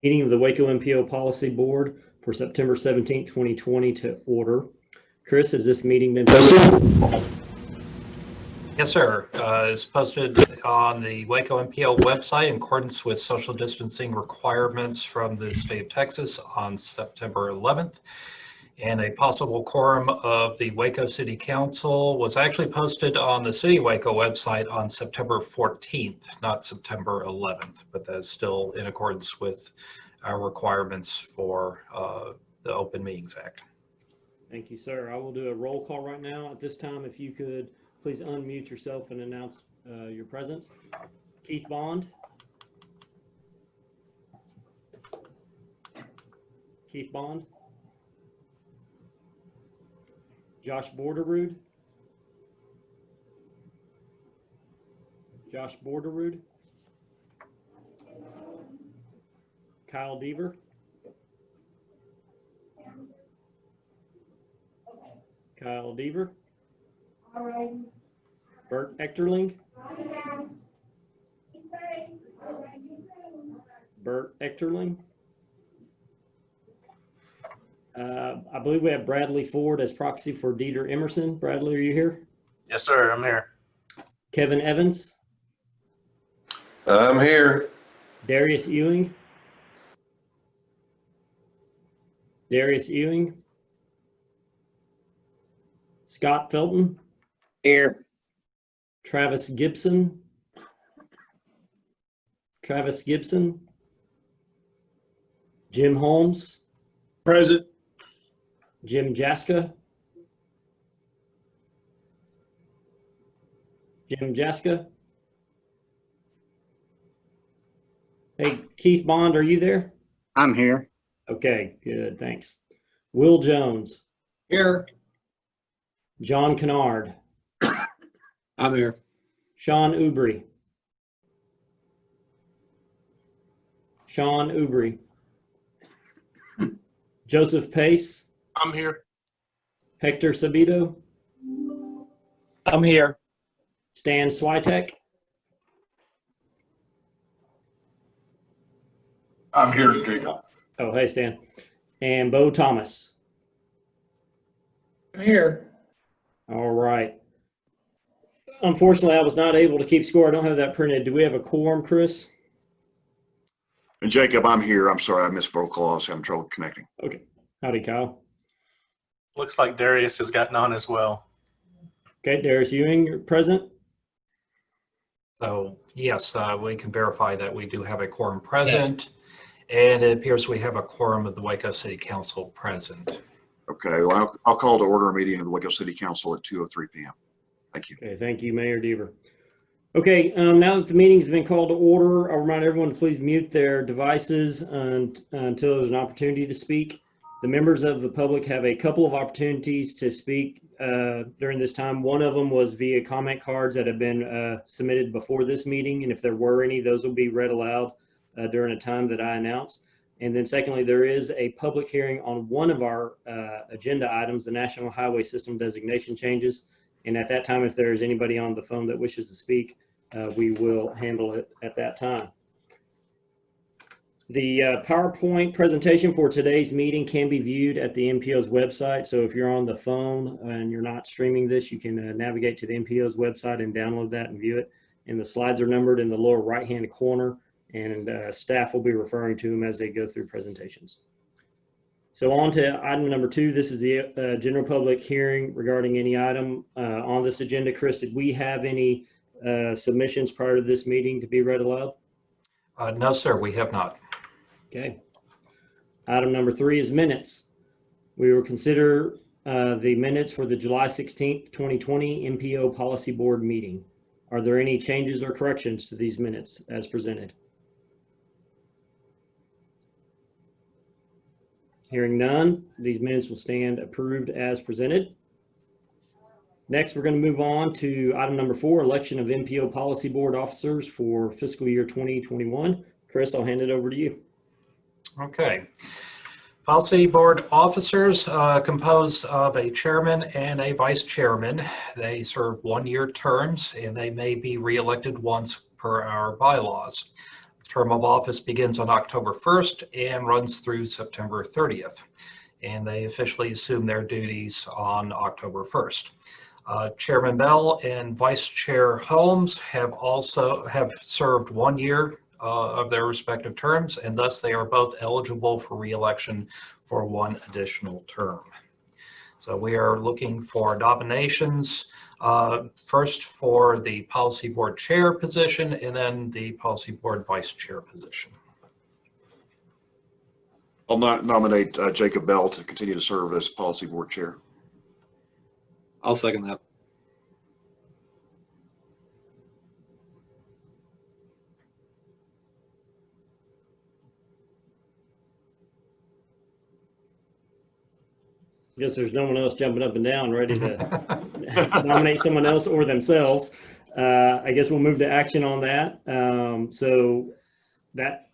Meeting of the Waco MPO Policy Board for September 17, 2020 to order. Chris, has this meeting been posted? Yes, sir. It's posted on the Waco MPO website in accordance with social distancing requirements from the state of Texas on September 11th. And a possible quorum of the Waco City Council was actually posted on the City of Waco website on September 14th, not September 11th, but that's still in accordance with our requirements for the Open Meetings Act. Thank you, sir. I will do a roll call right now. At this time, if you could please unmute yourself and announce your presence. Keith Bond. Keith Bond. Josh Borderud. Josh Borderud. Kyle Deaver. Kyle Deaver. Bert Echterling. Bert Echterling. I believe we have Bradley Ford as proxy for Deidre Emerson. Bradley, are you here? Yes, sir. I'm here. Kevin Evans. I'm here. Darius Ewing. Darius Ewing. Scott Felton. Here. Travis Gibson. Travis Gibson. Jim Holmes. Present. Jim Jaska. Jim Jaska. Hey, Keith Bond, are you there? I'm here. Okay, good, thanks. Will Jones. Here. John Kennard. I'm here. Sean Ubry. Sean Ubry. Joseph Pace. I'm here. Hector Sabito. I'm here. Stan Switek. I'm here, Jacob. Oh, hey, Stan. And Bo Thomas. I'm here. All right. Unfortunately, I was not able to keep score. I don't have that printed. Do we have a quorum, Chris? And Jacob, I'm here. I'm sorry, I missed roll call. I was having trouble connecting. Okay. Howdy, Kyle. Looks like Darius has gotten on as well. Okay, Darius Ewing, you're present. So yes, we can verify that we do have a quorum present. Yes. And it appears we have a quorum of the Waco City Council present. Okay, well, I'll call to order a meeting of the Waco City Council at 2:03 p.m. Thank you. Okay, thank you, Mayor Deaver. Okay, now that the meeting's been called to order, I'll remind everyone to please mute their devices until there's an opportunity to speak. The members of the public have a couple of opportunities to speak during this time. One of them was via comment cards that have been submitted before this meeting, and if there were any, those will be read aloud during a time that I announce. And then secondly, there is a public hearing on one of our agenda items, the National Highway System designation changes. And at that time, if there's anybody on the phone that wishes to speak, we will handle it at that time. The PowerPoint presentation for today's meeting can be viewed at the MPO's website. So if you're on the phone and you're not streaming this, you can navigate to the MPO's website and download that and view it. And the slides are numbered in the lower right-hand corner, and staff will be referring to them as they go through presentations. So on to item number 2. This is the general public hearing regarding any item on this agenda. Chris, did we have any submissions prior to this meeting to be read aloud? No, sir, we have not. Okay. Item number 3 is minutes. We will consider the minutes for the July 16th, 2020 MPO Policy Board meeting. Are there any changes or corrections to these minutes as presented? Hearing none, these minutes will stand approved as presented. Next, we're going to move on to item number 4, election of MPO Policy Board officers for fiscal year 2021. Chris, I'll hand it over to you. Okay. Policy Board officers composed of a chairman and a vice chairman. They serve one-year terms and they may be reelected once per our bylaws. Term of office begins on October 1st and runs through September 30th. And they officially assume their duties on October 1st. Chairman Bell and Vice Chair Holmes have served 1 year of their respective terms, and thus they are both eligible for re-election for 1 additional term. So we are looking for nominations, first for the Policy Board Chair position and then the Policy Board Vice Chair position. I'll nominate Jacob Bell to continue to serve as Policy Board Chair. I'll second that. I guess there's no one else jumping up and down ready to nominate someone else or themselves. I guess we'll move to action on that. So that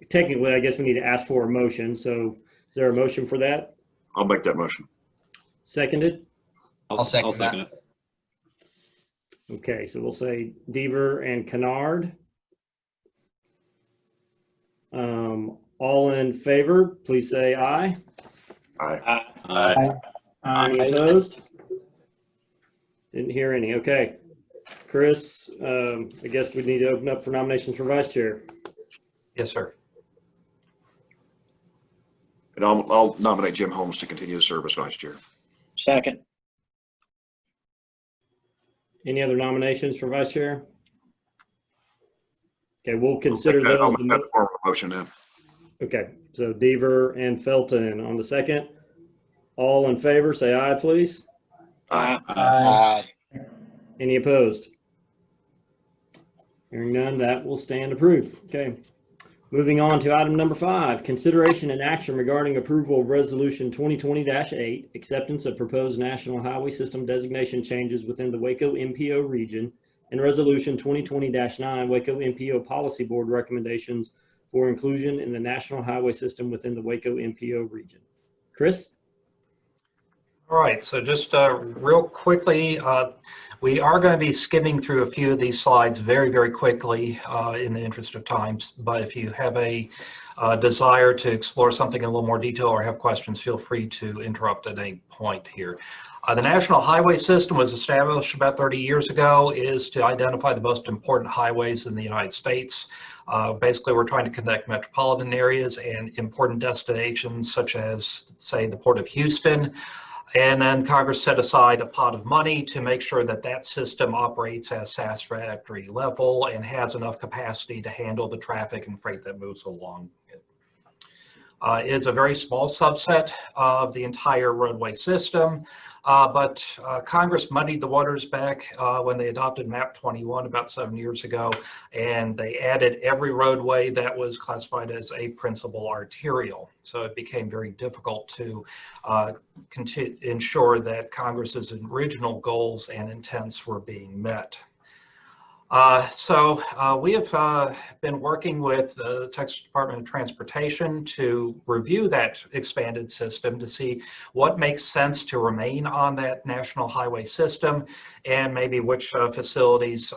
technically, I guess we need to ask for a motion. So is there a motion for that? I'll make that motion. Seconded? I'll second it. Okay, so we'll say Deaver and Kennard. All in favor, please say aye. Aye. Any opposed? Didn't hear any. Okay. Chris, I guess we need to open up for nominations for vice chair. Yes, sir. And I'll nominate Jim Holmes to continue to serve as Vice Chair. Second. Any other nominations for vice chair? Okay, we'll consider I'll those. make that form of motion then. Okay, so Deaver and Felton on the second. All in favor, say aye, please. Aye. Any opposed? Hearing none, that will stand approved. Okay. Moving on to item number 5, consideration and action regarding approval of resolution 2020-8, acceptance of proposed national highway system designation changes within the Waco MPO region, and resolution 2020-9, Waco MPO policy board recommendations for inclusion in the national highway system within the Waco MPO region. Chris? All right, so just real quickly, we are going to be skimming through a few of these slides very, very quickly in the interest of time. But if you have a desire to explore something in a little more detail or have questions, feel free to interrupt at any point here. The National Highway System was established about 30 years ago, is to identify the most important highways in the United States. Basically, we're trying to connect metropolitan areas and important destinations such as, say, the Port of Houston. And then Congress set aside a pot of money to make sure that that system operates at a satisfactory level and has enough capacity to handle the traffic and freight that moves along it. It is a very small subset of the entire roadway system, but Congress muddied the waters back when they adopted Map 21 about 7 years ago, and they added every roadway that was classified as a principal arterial. So it became very difficult to ensure that Congress's original goals and intents were being met. We have been working with the Texas Department of Transportation to review that expanded system to see what makes sense to remain on that national highway system and maybe which facilities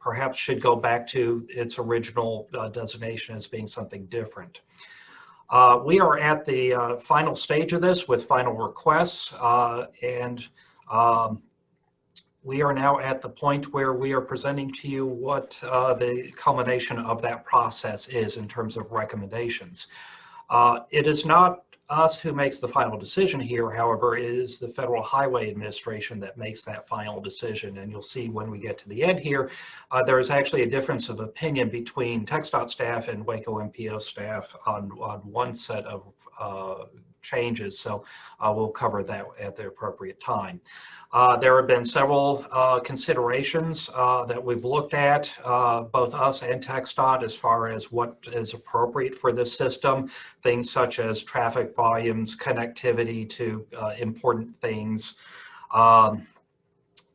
perhaps should go back to its original designation as being something different. We are at the final stage of this with final requests we are now at the point where we are presenting to you what the culmination of that process is in terms of recommendations. It is not us who makes the final decision here, however, it is the Federal Highway Administration that makes that final decision. And you'll see when we get to the end here, there is actually a difference of opinion between TxDOT staff and Waco MPO staff on one set of changes. So we'll cover that at the appropriate time. There have been several considerations that we've looked at, both us and TxDOT, as far as what is appropriate for this system, things such as traffic volumes, connectivity to important things. And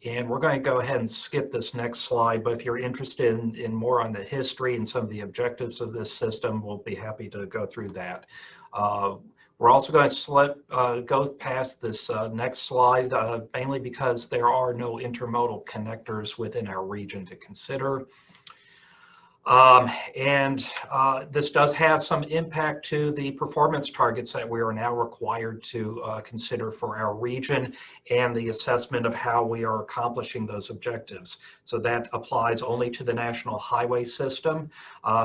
we're going to go ahead and skip this next slide, but if you're interested in more on the history and some of the objectives of this system, we'll be happy to go through that. We're also going to go past this next slide, mainly because there are no intermodal connectors within our region to consider. This does have some impact to the performance targets that we are now required to consider for our region and the assessment of how we are accomplishing those objectives. So that applies only to the national highway system.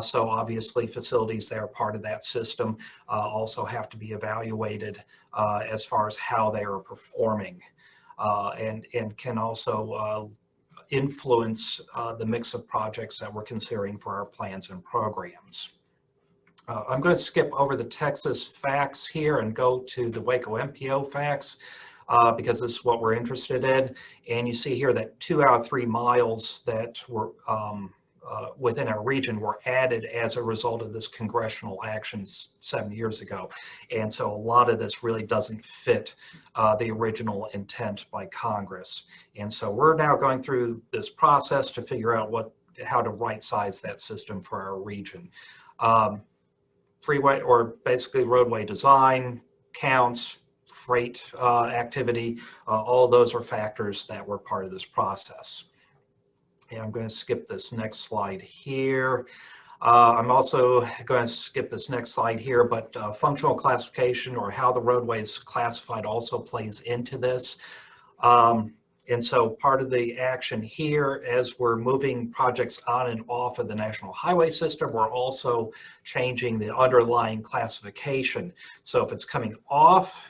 So obviously facilities that are part of that system also have to be evaluated as far as how they are performing and can also influence the mix of projects that we're considering for our plans and programs. I'm going to skip over the Texas facts here and go to the Waco MPO facts because this is what we're interested in. And you see here that 2 out of 3 miles that were within our region were added as a result of this congressional actions 7 years ago. And so a lot of this really doesn't fit the original intent by Congress. And so we're now going through this process to figure out how to right size that system for our region. Freeway or basically roadway design, counts, freight activity, all those are factors that were part of this process. And I'm going to skip this next slide here. I'm also going to skip this next slide here, but functional classification or how the roadway is classified also plays into this. And so part of the action here, as we're moving projects on and off of the national highway system, we're also changing the underlying classification. So if it's coming off,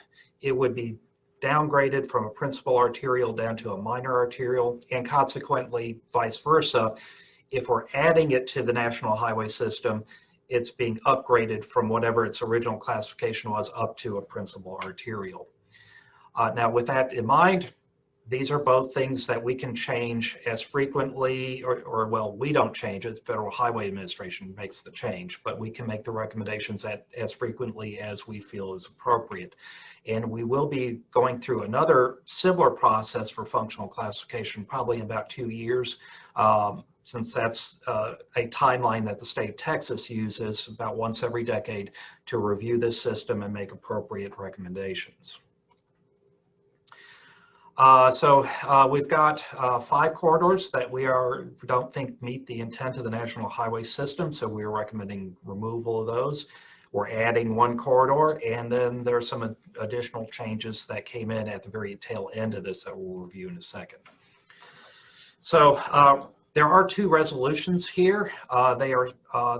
it would be downgraded from a principal arterial down to a minor arterial, and consequently vice versa. If we're adding it to the national highway system, it's being upgraded from whatever its original classification was up to a principal arterial. Now with that in mind, these are both things that we can change as frequently, or well, we don't change it. The Federal Highway Administration makes the change, but we can make the recommendations as frequently as we feel is appropriate. And we will be going through another similar process for functional classification, probably in about 2 years, since that's a timeline that the state of Texas uses about once every decade to review this system and make appropriate recommendations. We've got 5 corridors that we don't think meet the intent of the national highway system, so we're recommending removal of those. We're adding 1 corridor, and then there are some additional changes that came in at the very tail end of this that we'll review in a second. So there are 2 resolutions here. They are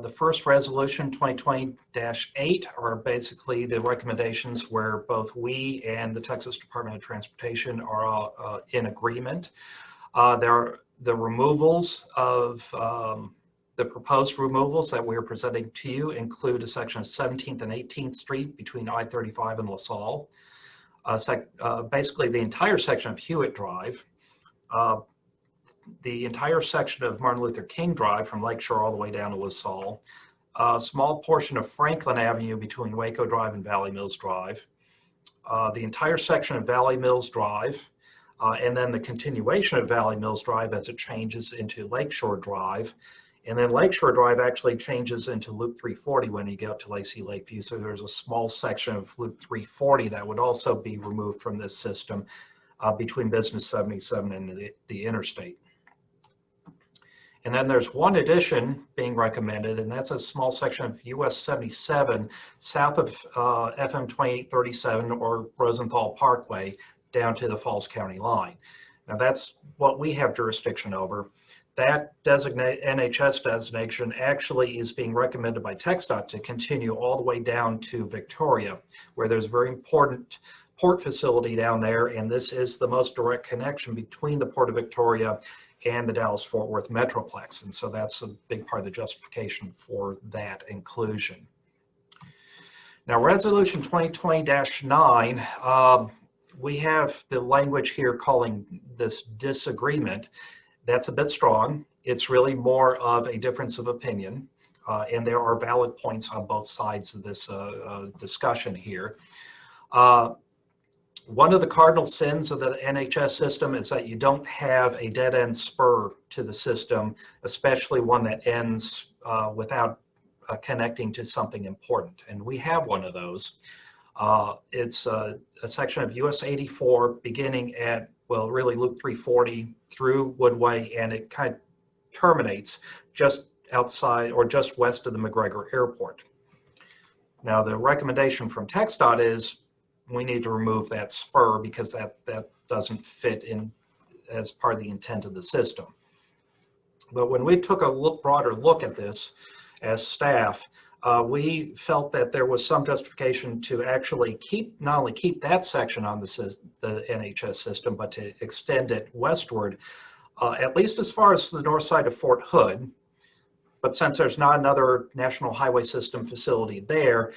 the first resolution, 2020-8, are basically the recommendations where both we and the Texas Department of Transportation are in agreement. There are the removals of the proposed removals that we are presenting to you include a section of 17th and 18th Street between I-35 and LaSalle. Basically the entire section of Hewitt Drive, the entire section of Martin Luther King Drive from Lakeshore all the way down to LaSalle, a small portion of Franklin Avenue between Waco Drive and Valley Mills Drive, the entire section of Valley Mills Drive, and then the continuation of Valley Mills Drive as it changes into Lakeshore Drive. And then Lakeshore Drive actually changes into Loop 340 when you get up to Lacey Lakeview. So there's a small section of Loop 340 that would also be removed from this system between Business 77 and the interstate. And then there's one addition being recommended, and that's a small section of US 77 south of FM 2837 or Rosenthal Parkway down to the Falls County line. Now that's what we have jurisdiction over. That NHS designation actually is being recommended by TxDOT to continue all the way down to Victoria, where there's a very important port facility down there, and this is the most direct connection between the Port of Victoria and the Dallas-Fort Worth Metroplex. And so that's a big part of the justification for that inclusion. Now, Resolution 2020-9, we have the language here calling this disagreement. That's a bit strong. It's really more of a difference of opinion, and there are valid points on both sides of this discussion here. One of the cardinal sins of the NHS system is that you don't have a dead-end spur to the system, especially one that ends without connecting to something important. And we have one of those. It's a section of US 84 beginning at, well, really Loop 340 through Woodway, and it kind of terminates just outside or just west of the McGregor Airport. Now, the recommendation from TxDOT is we need to remove that spur because that doesn't fit in as part of the intent of the system. But when we took a broader look at this as staff, we felt that there was some justification to actually not only keep that section on the NHS system, but to extend it westward, at least as far as the north side of Fort Hood. But since there's not another National Highway System facility there,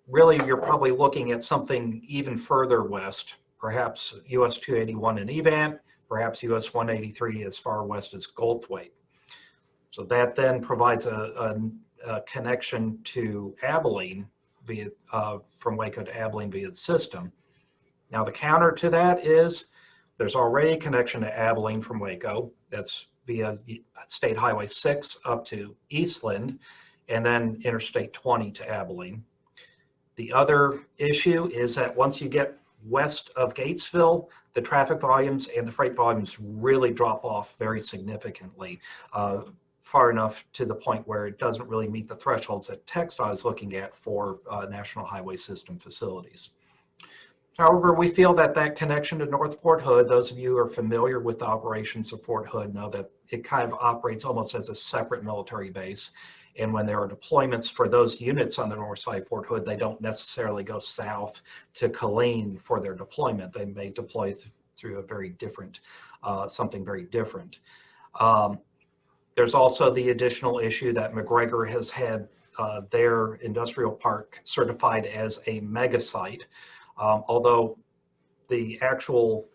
really you're probably looking at something even further west, perhaps US 281 in Evant, perhaps US 183 as far west as Goldthwaite. So that then provides a connection to Abilene via from Waco to Abilene via the system. Now the counter to that is there's already a connection to Abilene from Waco. That's via State Highway 6 up to Eastland, and then Interstate 20 to Abilene. The other issue is that once you get west of Gatesville, the traffic volumes and the freight volumes really drop off very significantly, far enough to the point where it doesn't really meet the thresholds that TxDOT is looking at for National Highway System facilities. However, we feel that that connection to North Fort Hood, those of you who are familiar with the operations of Fort Hood know that it kind of operates almost as a separate military base. And when there are deployments for those units on the north side of Fort Hood, they don't necessarily go south to Killeen for their deployment. They may deploy through a very different, something very different. There's also the additional issue that McGregor has had their industrial park certified as a mega site. Although the actual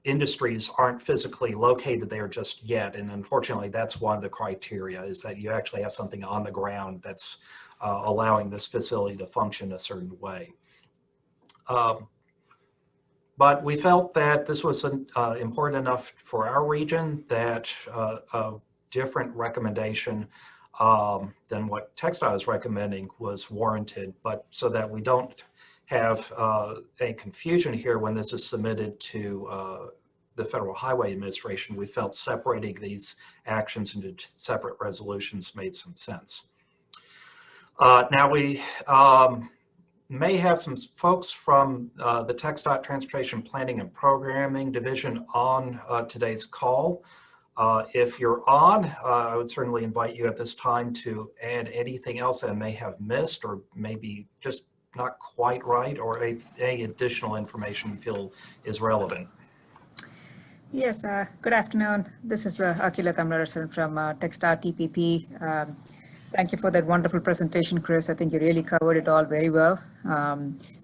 industries aren't physically located there just yet. And unfortunately, that's one of the criteria, is that you actually have something on the ground that's allowing this facility to function a certain way. But we felt that this was important enough for our region that a different recommendation than what TxDOT is recommending was warranted, but so that we don't have a confusion here when this is submitted to the Federal Highway Administration, we felt separating these actions into separate resolutions made some sense. Now we may have some folks from the TxDOT Transportation Planning and Programming Division on today's call. If you're on, I would certainly invite you at this time to add anything else that I may have missed or maybe just not quite right, or any additional information you feel is relevant. Yes, good afternoon. This is Akila Kamarasan from TxDOT TPP. Thank you for that wonderful presentation, Chris. I think you really covered it all very well.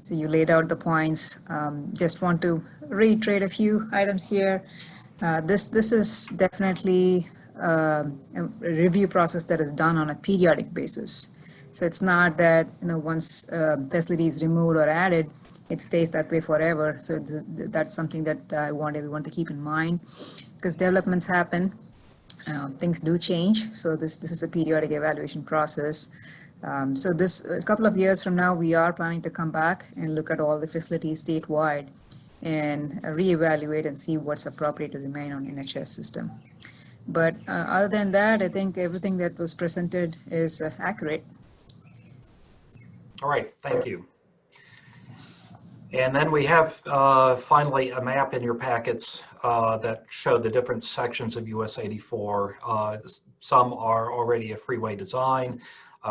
So you laid out the points. Just want to reiterate a few items here. This is definitely a review process that is done on a periodic basis. So it's not that, once facility is removed or added, it stays that way forever. So that's something that I want everyone to keep in mind, because developments happen, things do change. So this is a periodic evaluation process. So a couple of years from now, we are planning to come back and look at all the facilities statewide and reevaluate and see what's appropriate to remain on NHS system. But other than that, I think everything that was presented is accurate. All right, thank you. And then we have finally a map in your packets that show the different sections of US 84. Some are already a freeway design.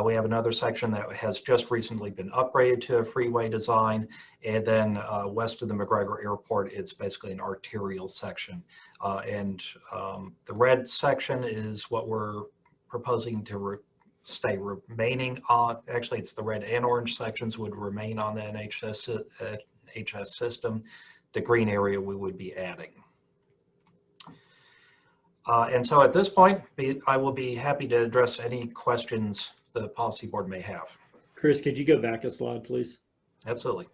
We have another section that has just recently been upgraded to a freeway design. And then west of the McGregor Airport, it's basically an arterial section. The red section is what we're proposing to stay remaining on. Actually, it's the red and orange sections would remain on the NHS system. The green area we would be adding. And so at this point, I will be happy to address any questions the policy board may have. Chris, could you go back a slide, please? Absolutely.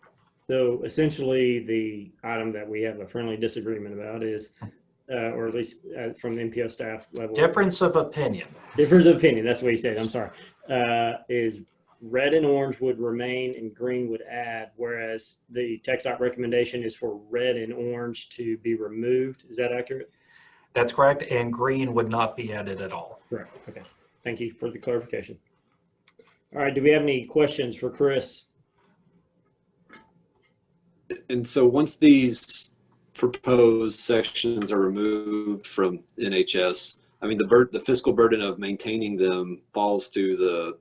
So essentially, the item that we have a friendly disagreement about is, or at least from the MPO staff level. Difference of opinion. Difference of opinion, that's what he said, I'm sorry. Is red and orange would remain and green would add, whereas the TxDOT recommendation is for red and orange to be removed. Is that accurate? That's correct, and green would not be added at all. Correct, okay. Thank you for the clarification. All right, do we have any questions for Chris? And so once these proposed sections are removed from NHS, I mean, the fiscal burden of maintaining them falls to the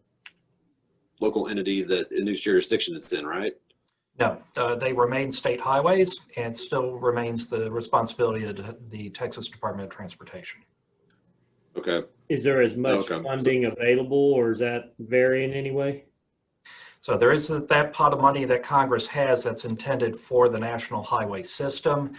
local entity that in whose jurisdiction it's in, right? No, they remain state highways and still remains the responsibility of the Texas Department of Transportation. Okay. Is there as much Okay. funding available, or is that vary in any way? So there is that pot of money that Congress has that's intended for the national highway system.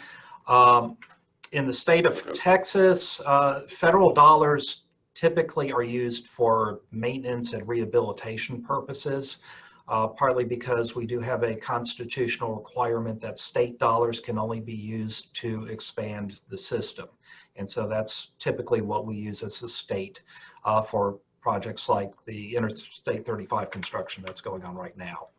In the state of Texas, federal dollars typically are used for maintenance and rehabilitation purposes, partly because we do have a constitutional requirement that state dollars can only be used to expand the system. And so that's typically what we use as a state for projects like the Interstate 35 construction that's going on right now.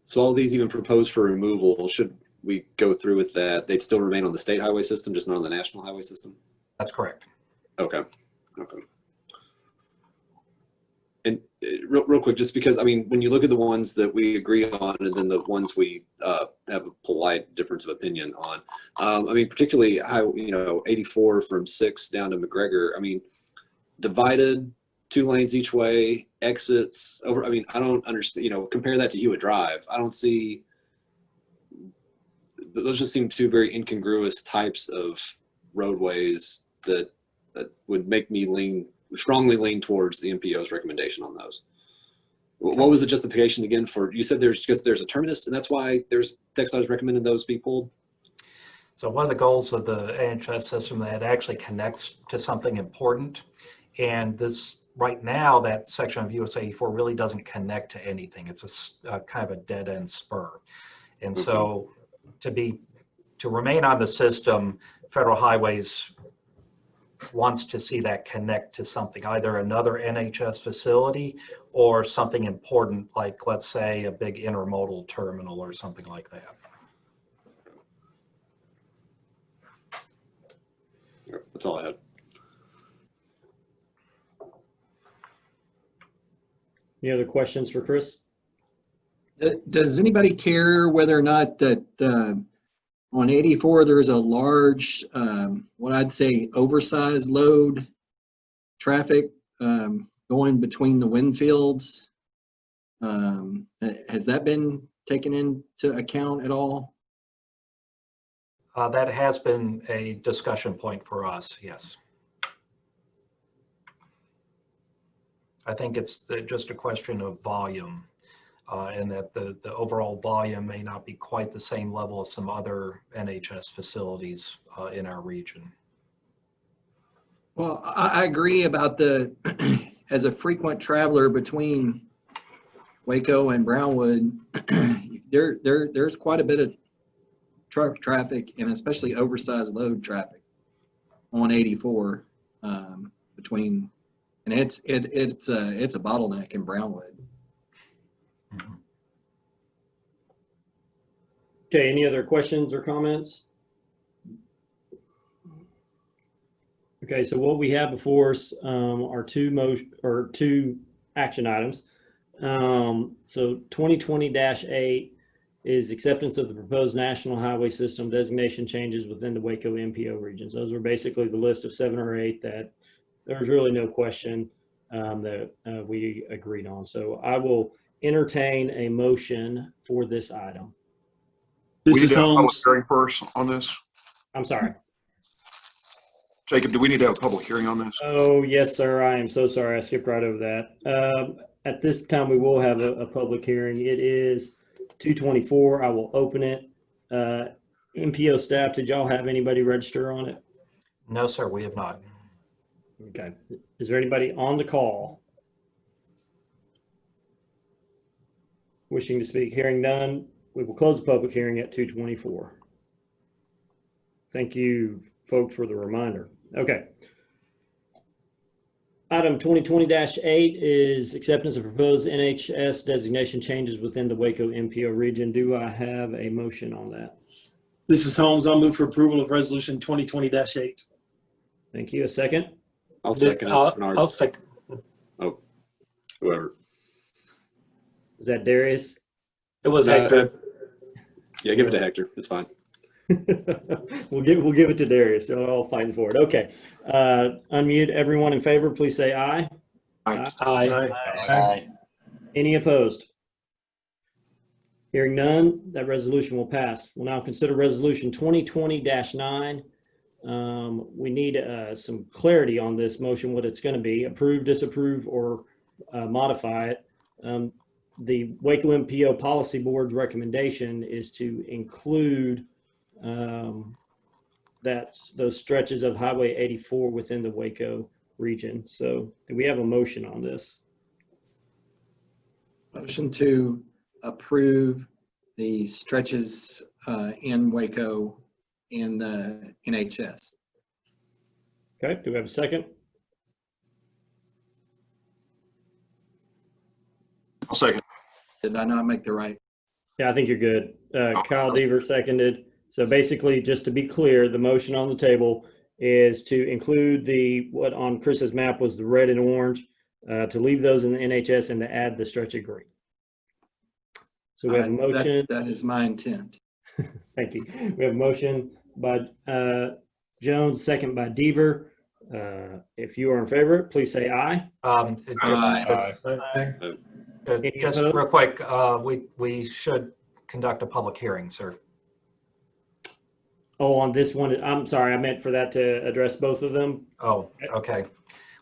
So all these even proposed for removal, should we go through with that, they'd still remain on the state highway system, just not on the national highway system? That's correct. Okay. Okay. And real quick, just because, I mean, when you look at the ones that we agree on and then the ones we have a polite difference of opinion on, I mean, particularly how, 84 from 6 down to McGregor, I mean, divided 2 lanes each way, exits over, I mean, I don't understand, compare that to Hewitt Drive. I don't see, those just seem 2 very incongruous types of roadways that would make me strongly lean towards the MPO's recommendation on those. What was the justification again for, you said there's a terminus and that's why TxDOT recommended those be pulled? So one of the goals of the NHS system that it actually connects to something important. And this right now, that section of US 84 really doesn't connect to anything. It's a kind of a dead end spur. And so to remain on the system, Federal Highways wants to see that connect to something, either another NHS facility or something important, like let's say a big intermodal terminal or something like that. That's all I had. Any other questions for Chris? Does anybody care whether or not that on 84 there's a large, what I'd say, oversized load traffic going between the wind fields? Has that been taken into account at all? That has been a discussion point for us, yes. I think it's just a question of volume, and that the overall volume may not be quite the same level as some other NHS facilities in our region. Well, I agree about as a frequent traveler between Waco and Brownwood, there's quite a bit of truck traffic and especially oversized load traffic on 84 between. And it's a bottleneck in Brownwood. Okay, any other questions or comments? Okay, so what we have before us are two action items. So 2020-8 is acceptance of the proposed national highway system designation changes within the Waco MPO regions. Those were basically the list of 7 or 8 that there was really no question that we agreed on. So I will entertain a motion for this item. We This need is to have a public Holmes. hearing first on this. I'm sorry. Jacob, do we need to have a public hearing on this? Oh, yes, sir. I am so sorry. I skipped right over that. At this time, we will have a public hearing. It is 2:24. I will open it. MPO staff, did y'all have anybody register on it? No, sir, we have not. Okay. Is there anybody on the call wishing to speak? Hearing none, we will close the public hearing at 2:24. Thank you, folks, for the reminder. Okay. Item 2020-8 is acceptance of proposed NHS designation changes within the Waco MPO region. Do I have a motion on that? This is Holmes. I'll move for approval of resolution 2020-8. Thank you. A second? I'll second it. Bernard. I'll second. Whoever. Is that Darius? It was Hector. Yeah, give it to Hector. It's fine. We'll give it to Darius. So I'll fight for it. Okay. Unmute everyone in favor. Please say aye. Aye. Aye. Aye. Any opposed? Hearing none, that resolution will pass. We'll now consider resolution 2020-9. We need some clarity on this motion, what it's going to be: approve, disapprove, or modify it. The Waco MPO Policy Board's recommendation is to include those stretches of Highway 84 within the Waco region. So do we have a motion on this? Motion to approve the stretches in Waco in the NHS. Okay, do we have a second? I'll second. Did I not make the right? Yeah, I think you're good. Kyle Deaver seconded. So basically, just to be clear, the motion on the table is to include what on Chris's map was the red and orange, to leave those in the NHS and to add the stretch of green. So we have a motion. That is my intent. Thank you. We have a motion by Jones, second by Deaver. If you are in favor, please say aye. Just real quick, we should conduct a public hearing, sir. Oh, on this one, I'm sorry, I meant for that to address both of them. Oh, okay.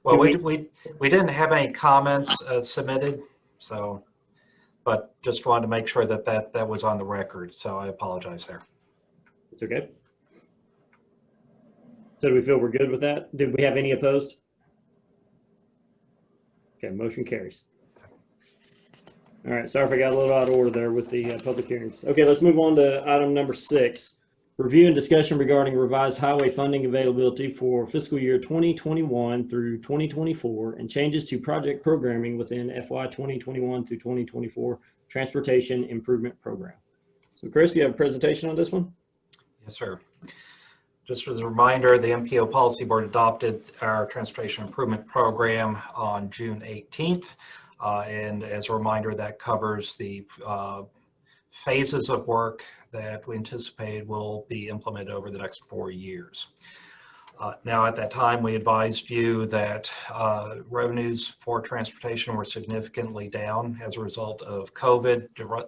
Well, we didn't have any comments submitted, so, but just wanted to make sure that was on the record. So I apologize there. It's okay. So do we feel we're good with that? Did we have any opposed? Okay, motion carries. All right, sorry if I got a little out of order there with the public hearings. Okay, let's move on to item number 6. Review and discussion regarding revised highway funding availability for fiscal year 2021 through 2024 and changes to project programming within FY 2021 through 2024 Transportation Improvement Program. So Chris, you have a presentation on this one? Yes, sir. Just as a reminder, the MPO Policy Board adopted our Transportation Improvement Program on June 18th. And as a reminder, that covers the phases of work that we anticipate will be implemented over the next 4 years. Now, at that time, we advised you that revenues for transportation were significantly down as a result of COVID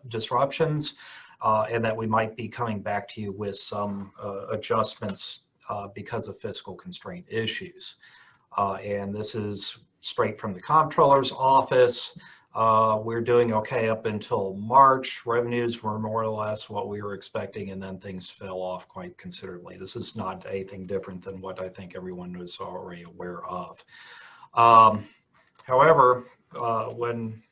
disruptions, and that we might be coming back to you with some adjustments because of fiscal constraint issues. And this is straight from the comptroller's office. We're doing okay up until March. Revenues were more or less what we were expecting, and then things fell off quite considerably. This is not anything different than what I think everyone was already aware of. However, when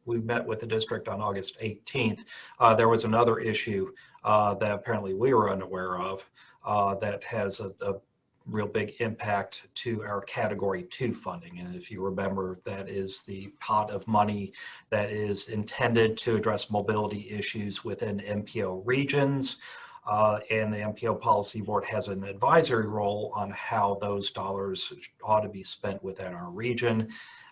we met with the district on August 18th, there was another issue that apparently we were unaware of that has a real big impact to our Category 2 funding. And if you remember, that is the pot of money that is intended to address mobility issues within MPO regions. And the MPO Policy Board has an advisory role on how those dollars ought to be spent within our region.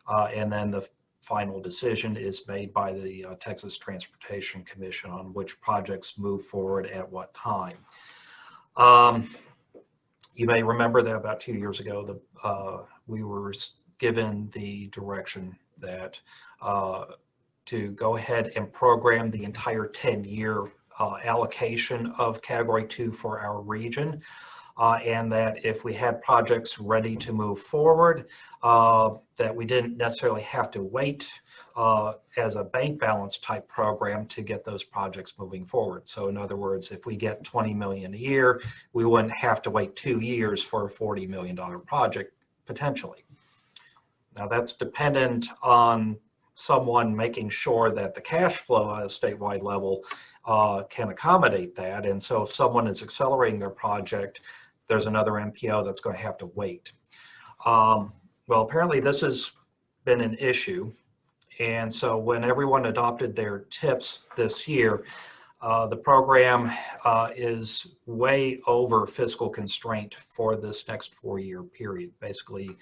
And then the final decision is made by the Texas Transportation Commission on which projects move forward at what time. You may remember that about 2 years ago, we were given the direction that to go ahead and program the entire 10-year allocation of Category 2 for our region, and that if we had projects ready to move forward, that we didn't necessarily have to wait as a bank balance type program to get those projects moving forward. So in other words, if we get 20 million a year, we wouldn't have to wait 2 years for a $40 million project potentially. Now that's dependent on someone making sure that the cash flow at a statewide level can accommodate that. And so if someone is accelerating their project, there's another MPO that's going to have to wait. Well, apparently this has been an issue. And so when everyone adopted their tips this year, The program is way over fiscal constraint for this next 4-year period. Basically,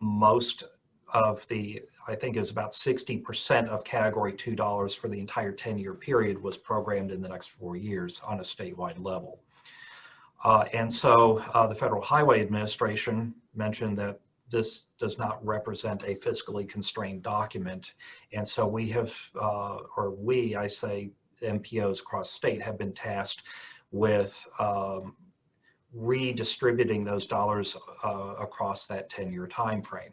most of the, I think is about 60% of Category 2 dollars for the entire 10-year period was programmed in the next 4 years on a statewide level. And so the Federal Highway Administration mentioned that this does not represent a fiscally constrained document. And so we have, I say, MPOs across state have been tasked with redistributing those dollars across that 10-year time frame.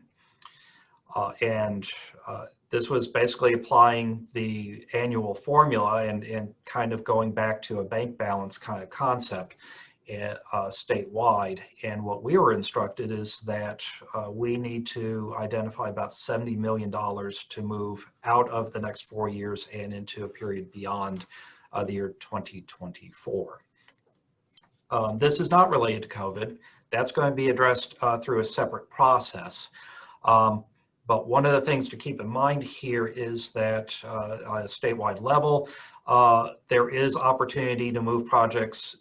This was basically applying the annual formula and kind of going back to a bank balance kind of concept statewide. And what we were instructed is that we need to identify about $70 million to move out of the next 4 years and into a period beyond the year 2024. This is not related to COVID. That's going to be addressed through a separate process. But one of the things to keep in mind here is that on a statewide level, there is opportunity to move projects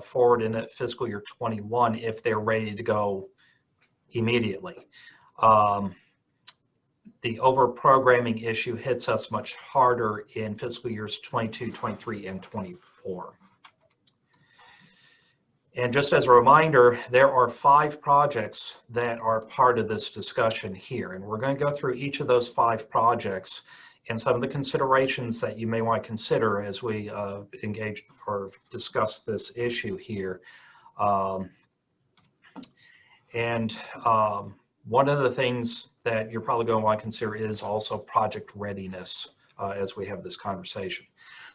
forward in fiscal year 21 if they're ready to go immediately. The over-programming issue hits us much harder in fiscal years 22, 23, and 24. And just as a reminder, there are 5 projects that are part of this discussion here. And we're going to go through each of those 5 projects and some of the considerations that you may want to consider as we engage or discuss this issue here. One of the things that you're probably going to want to consider is also project readiness as we have this conversation.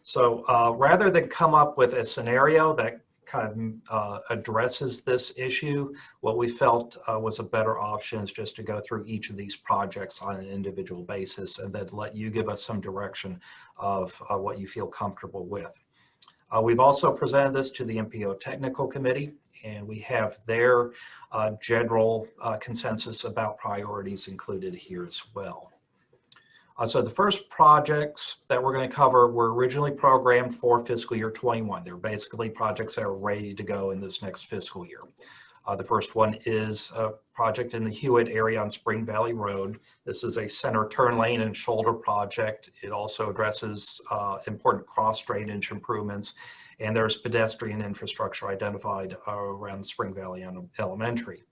So rather than come up with a scenario that kind of addresses this issue, what we felt was a better option is just to go through each of these projects on an individual basis and then let you give us some direction of what you feel comfortable with. We've also presented this to the MPO Technical Committee, and we have their general consensus about priorities included here as well. So the first projects that we're going to cover were originally programmed for fiscal year 21. They're basically projects that are ready to go in this next fiscal year. The first one is a project in the Hewitt area on Spring Valley Road. This is a center turn lane and shoulder project. It also addresses important cross drainage improvements, and there's pedestrian infrastructure identified around Spring Valley Elementary.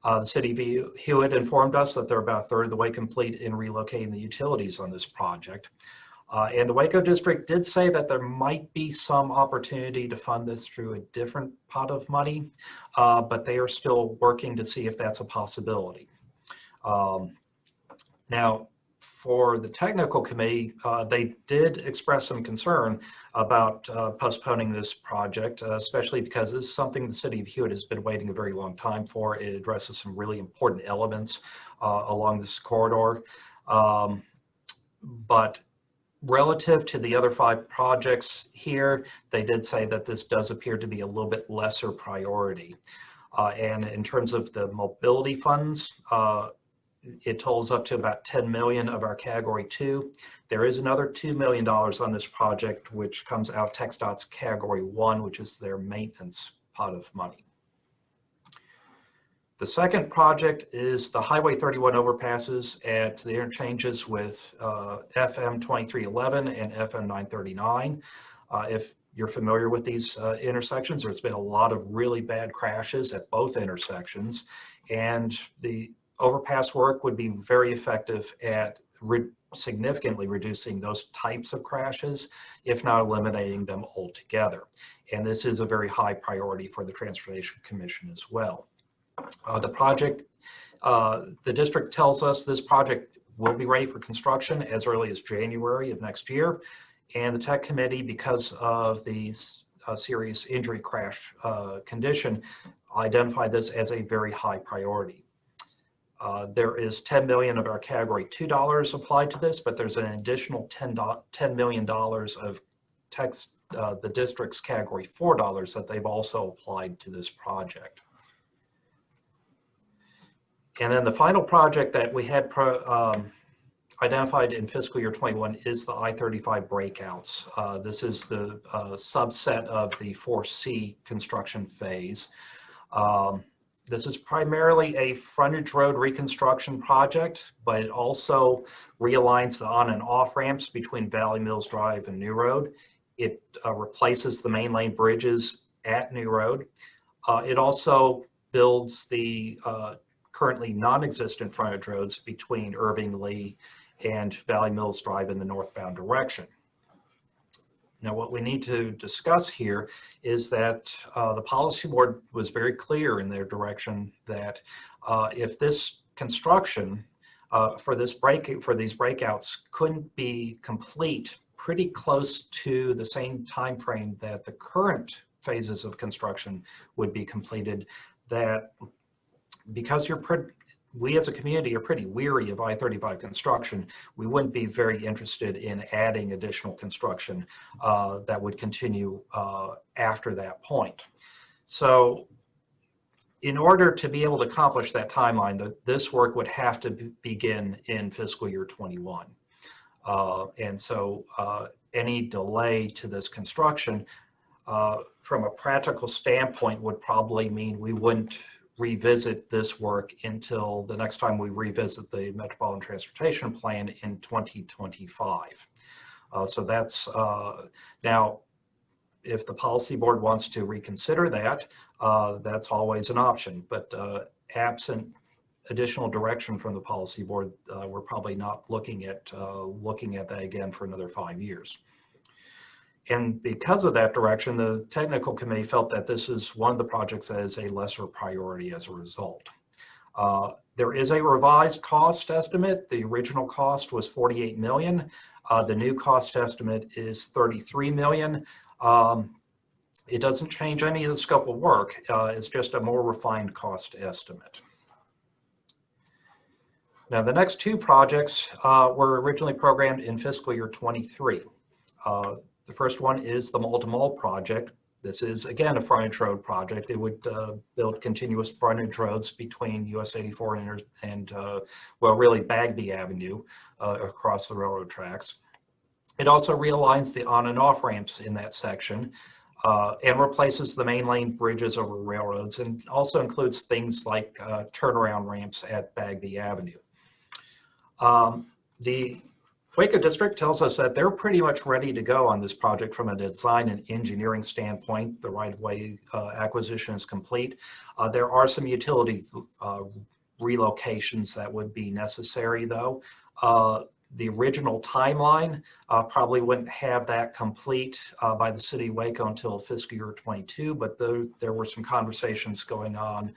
The city of Hewitt informed us that they're about a third of the way complete in relocating the utilities on this project. And the Waco district did say that there might be some opportunity to fund this through a different pot of money, but they are still working to see if that's a possibility. Now, for the technical committee, they did express some concern about postponing this project, especially because this is something the city of Hewitt has been waiting a very long time for. It addresses some really important elements along this corridor. But relative to the other 5 projects here, they did say that this does appear to be a little bit lesser priority. And in terms of the mobility funds, it totals up to about 10 million of our Category 2. There is another $2 million on this project, which comes out TxDOT's Category 1, which is their maintenance pot of money. The second project is the Highway 31 overpasses at the interchanges with FM 2311 and FM 939. If you're familiar with these intersections, there's been a lot of really bad crashes at both intersections, and the overpass work would be very effective at significantly reducing those types of crashes, if not eliminating them altogether. And this is a very high priority for the Transportation Commission as well. The project, the district tells us this project will be ready for construction as early as January of next year. And the Tech Committee, because of the serious injury crash condition, identified this as a very high priority. There is 10 million of our Category 2 dollars applied to this, but there's an additional $10 million of the district's Category 4 dollars that they've also applied to this project. And then the final project that we had identified in fiscal year 21 is the I-35 breakouts. This is the subset of the 4C construction phase. This is primarily a frontage road reconstruction project, but it also realigns the on and off ramps between Valley Mills Drive and New Road. It replaces the main lane bridges at New Road. It also builds the currently non-existent frontage roads between Irving Lee and Valley Mills Drive in the northbound direction. Now, what we need to discuss here is that the policy board was very clear in their direction that if this construction for these breakouts couldn't be complete pretty close to the same time frame that the current phases of construction would be completed, that because we as a community are pretty weary of I-35 construction, we wouldn't be very interested in adding additional construction that would continue after that point. So in order to be able to accomplish that timeline, this work would have to begin in fiscal year 21. And so any delay to this construction from a practical standpoint would probably mean we wouldn't revisit this work until the next time we revisit the Metropolitan Transportation Plan in 2025. So that's, now, if the policy board wants to reconsider that, that's always an option, but absent additional direction from the policy board, we're probably not looking at that again for another 5 years. And because of that direction, the technical committee felt that this is one of the projects that is a lesser priority as a result. There is a revised cost estimate. The original cost was $48 million. The new cost estimate is $33 million. It doesn't change any of the scope of work. It's just a more refined cost estimate. Now, the next two projects were originally programmed in fiscal year 23. The first one is the Mall-to-Mall project. This is, again, a frontage road project. It would build continuous frontage roads between US 84 and well, really Bagby Avenue across the railroad tracks. It also realigns the on and off ramps in that section and replaces the main lane bridges over railroads, and also includes things like turnaround ramps at Bagby Avenue. The Waco District tells us that they're pretty much ready to go on this project from a design and engineering standpoint. The right-of-way acquisition is complete. There are some utility relocations that would be necessary, though. The original timeline probably wouldn't have that complete by the city of Waco until fiscal year 22, but there were some conversations going on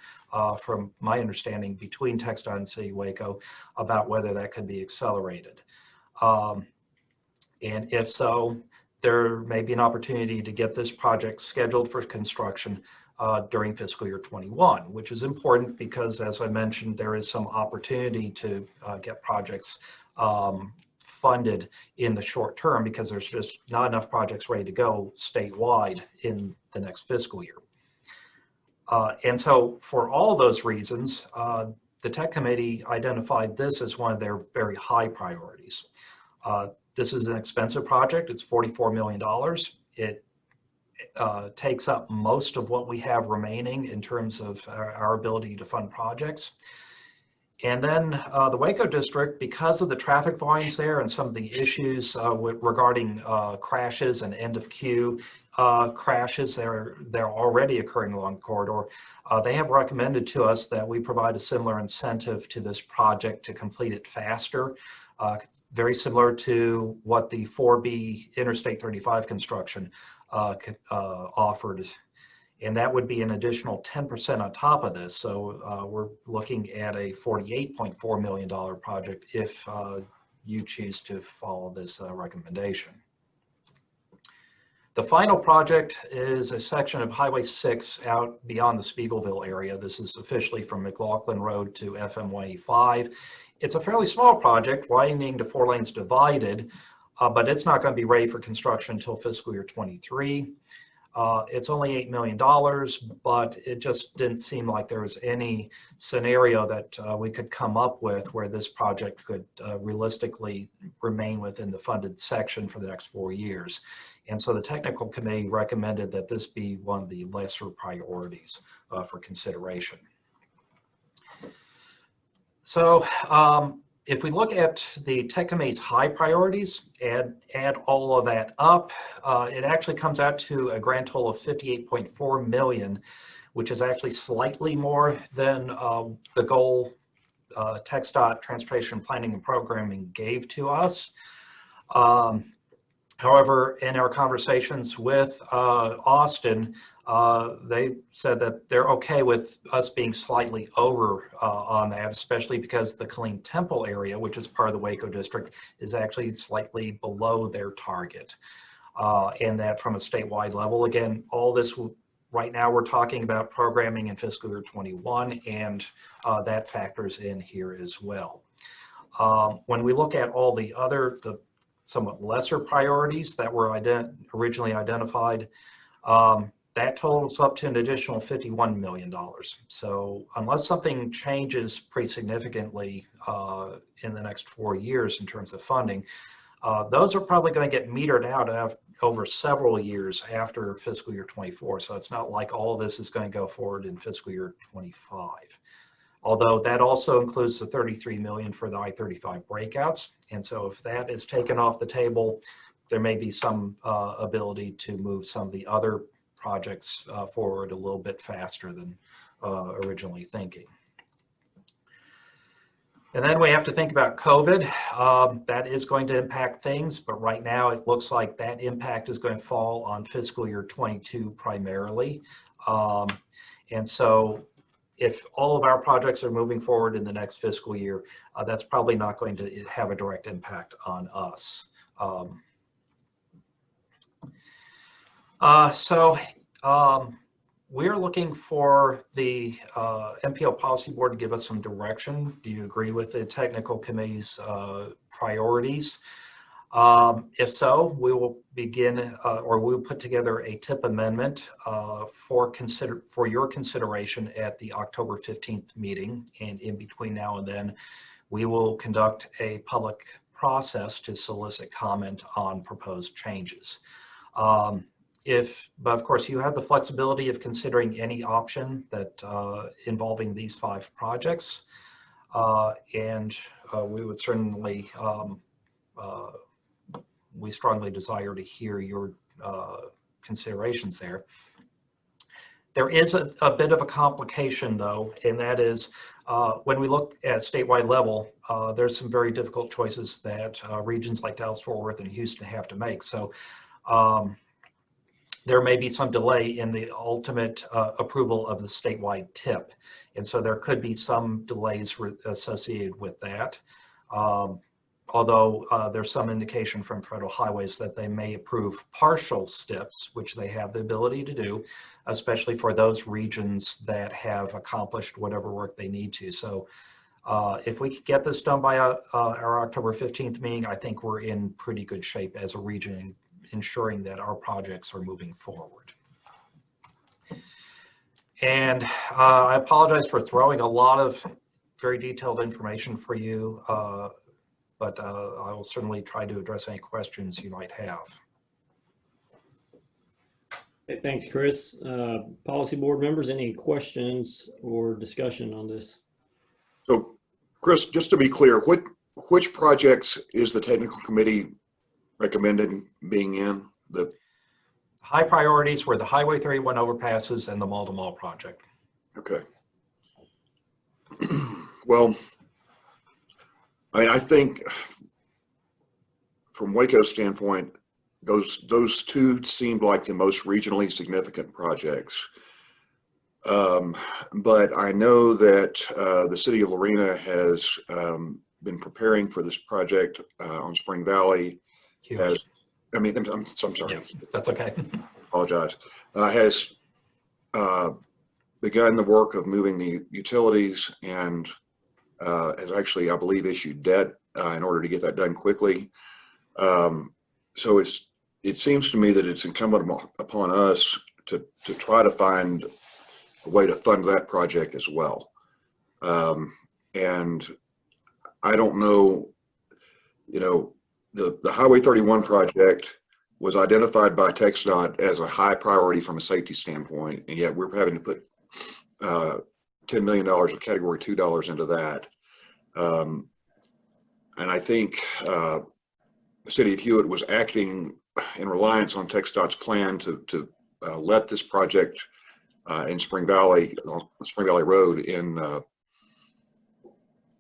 from my understanding between TxDOT and City of Waco about whether that could be accelerated. And if so, there may be an opportunity to get this project scheduled for construction during fiscal year 21, which is important because, as I mentioned, there is some opportunity to get projects funded in the short term because there's just not enough projects ready to go statewide in the next fiscal year. And so for all those reasons, the Tech Committee identified this as one of their very high priorities. This is an expensive project. It's $44 million. It takes up most of what we have remaining in terms of our ability to fund projects. And then the Waco District, because of the traffic volumes there and some of the issues regarding crashes and end of queue crashes, they're already occurring along the corridor. They have recommended to us that we provide a similar incentive to this project to complete it faster. Very similar to what the 4B Interstate 35 construction offered. And that would be an additional 10% on top of this. So we're looking at a $48.4 million project if you choose to follow this recommendation. The final project is a section of Highway 6 out beyond the Spiegelville area. This is officially from McLaughlin Road to FM 185. It's a fairly small project, widening to 4 lanes divided, but it's not going to be ready for construction until fiscal year 23. It's only $8 million, but it just didn't seem like there was any scenario that we could come up with where this project could realistically remain within the funded section for the next 4 years. And so the technical committee recommended that this be one of the lesser priorities for consideration. So if we look at the tech committee's high priorities, add all of that up, it actually comes out to a grand total of $58.4 million, which is actually slightly more than the goal TxDOT Transportation Planning and Programming gave to us. However, in our conversations with Austin, they said that they're okay with us being slightly over on that, especially because the Killeen Temple area, which is part of the Waco district, is actually slightly below their target. And that from a statewide level, again, all this right now we're talking about programming in fiscal year 21, and that factors in here as well. When we look at all the other, the somewhat lesser priorities that were originally identified, that totals up to an additional $51 million. So unless something changes pretty significantly in the next 4 years in terms of funding, those are probably going to get metered out over several years after fiscal year 24. So it's not like all of this is going to go forward in fiscal year 25. Although that also includes the $33 million for the I-35 breakouts. And so if that is taken off the table, there may be some ability to move some of the other projects forward a little bit faster than originally thinking. And then we have to think about COVID. That is going to impact things, but right now it looks like that impact is going to fall on fiscal year 22 primarily. And so if all of our projects are moving forward in the next fiscal year, that's probably not going to have a direct impact on us. We're looking for the MPO Policy Board to give us some direction. Do you agree with the technical committee's priorities? If so, we will begin, or we'll put together a TIP amendment for your consideration at the October 15th meeting. And in between now and then, we will conduct a public process to solicit comment on proposed changes. But of course, you have the flexibility of considering any option that involving these 5 projects. And we would certainly, we strongly desire to hear your considerations there. There is a bit of a complication though, and that is when we look at statewide level, there's some very difficult choices that regions like Dallas-Fort Worth and Houston have to make. So there may be some delay in the ultimate approval of the statewide TIP. And so there could be some delays associated with that. Although there's some indication from Federal Highways that they may approve partial STIPs, which they have the ability to do, especially for those regions that have accomplished whatever work they need to. So if we could get this done by our October 15th meeting, I think we're in pretty good shape as a region, ensuring that our projects are moving forward. And I apologize for throwing a lot of very detailed information for you. But I will certainly try to address any questions you might have. Okay, thanks, Chris. Policy board members, any questions or discussion on this? So, Chris, just to be clear, which projects is the technical committee recommending being in? The high priorities were the Highway 31 overpasses and the mall-to-mall project. Okay. Well, I think from Waco's standpoint, those 2 seemed like the most regionally significant projects. But I know that the city of Lorena has been preparing for this project on Spring Valley. I'm sorry. Yeah, that's okay. Apologize. Has begun the work of moving the utilities and has actually, I believe, issued debt in order to get that done quickly. So it seems to me that it's incumbent upon us to try to find a way to fund that project as well. And I don't know, you know, the Highway 31 project was identified by TxDOT as a high priority from a safety standpoint, and yet we're having to put $10 million of Category 2 dollars into that. And I think the City of Hewitt was acting in reliance on TxDOT's plan to let this project in Spring Valley, on Spring Valley Road in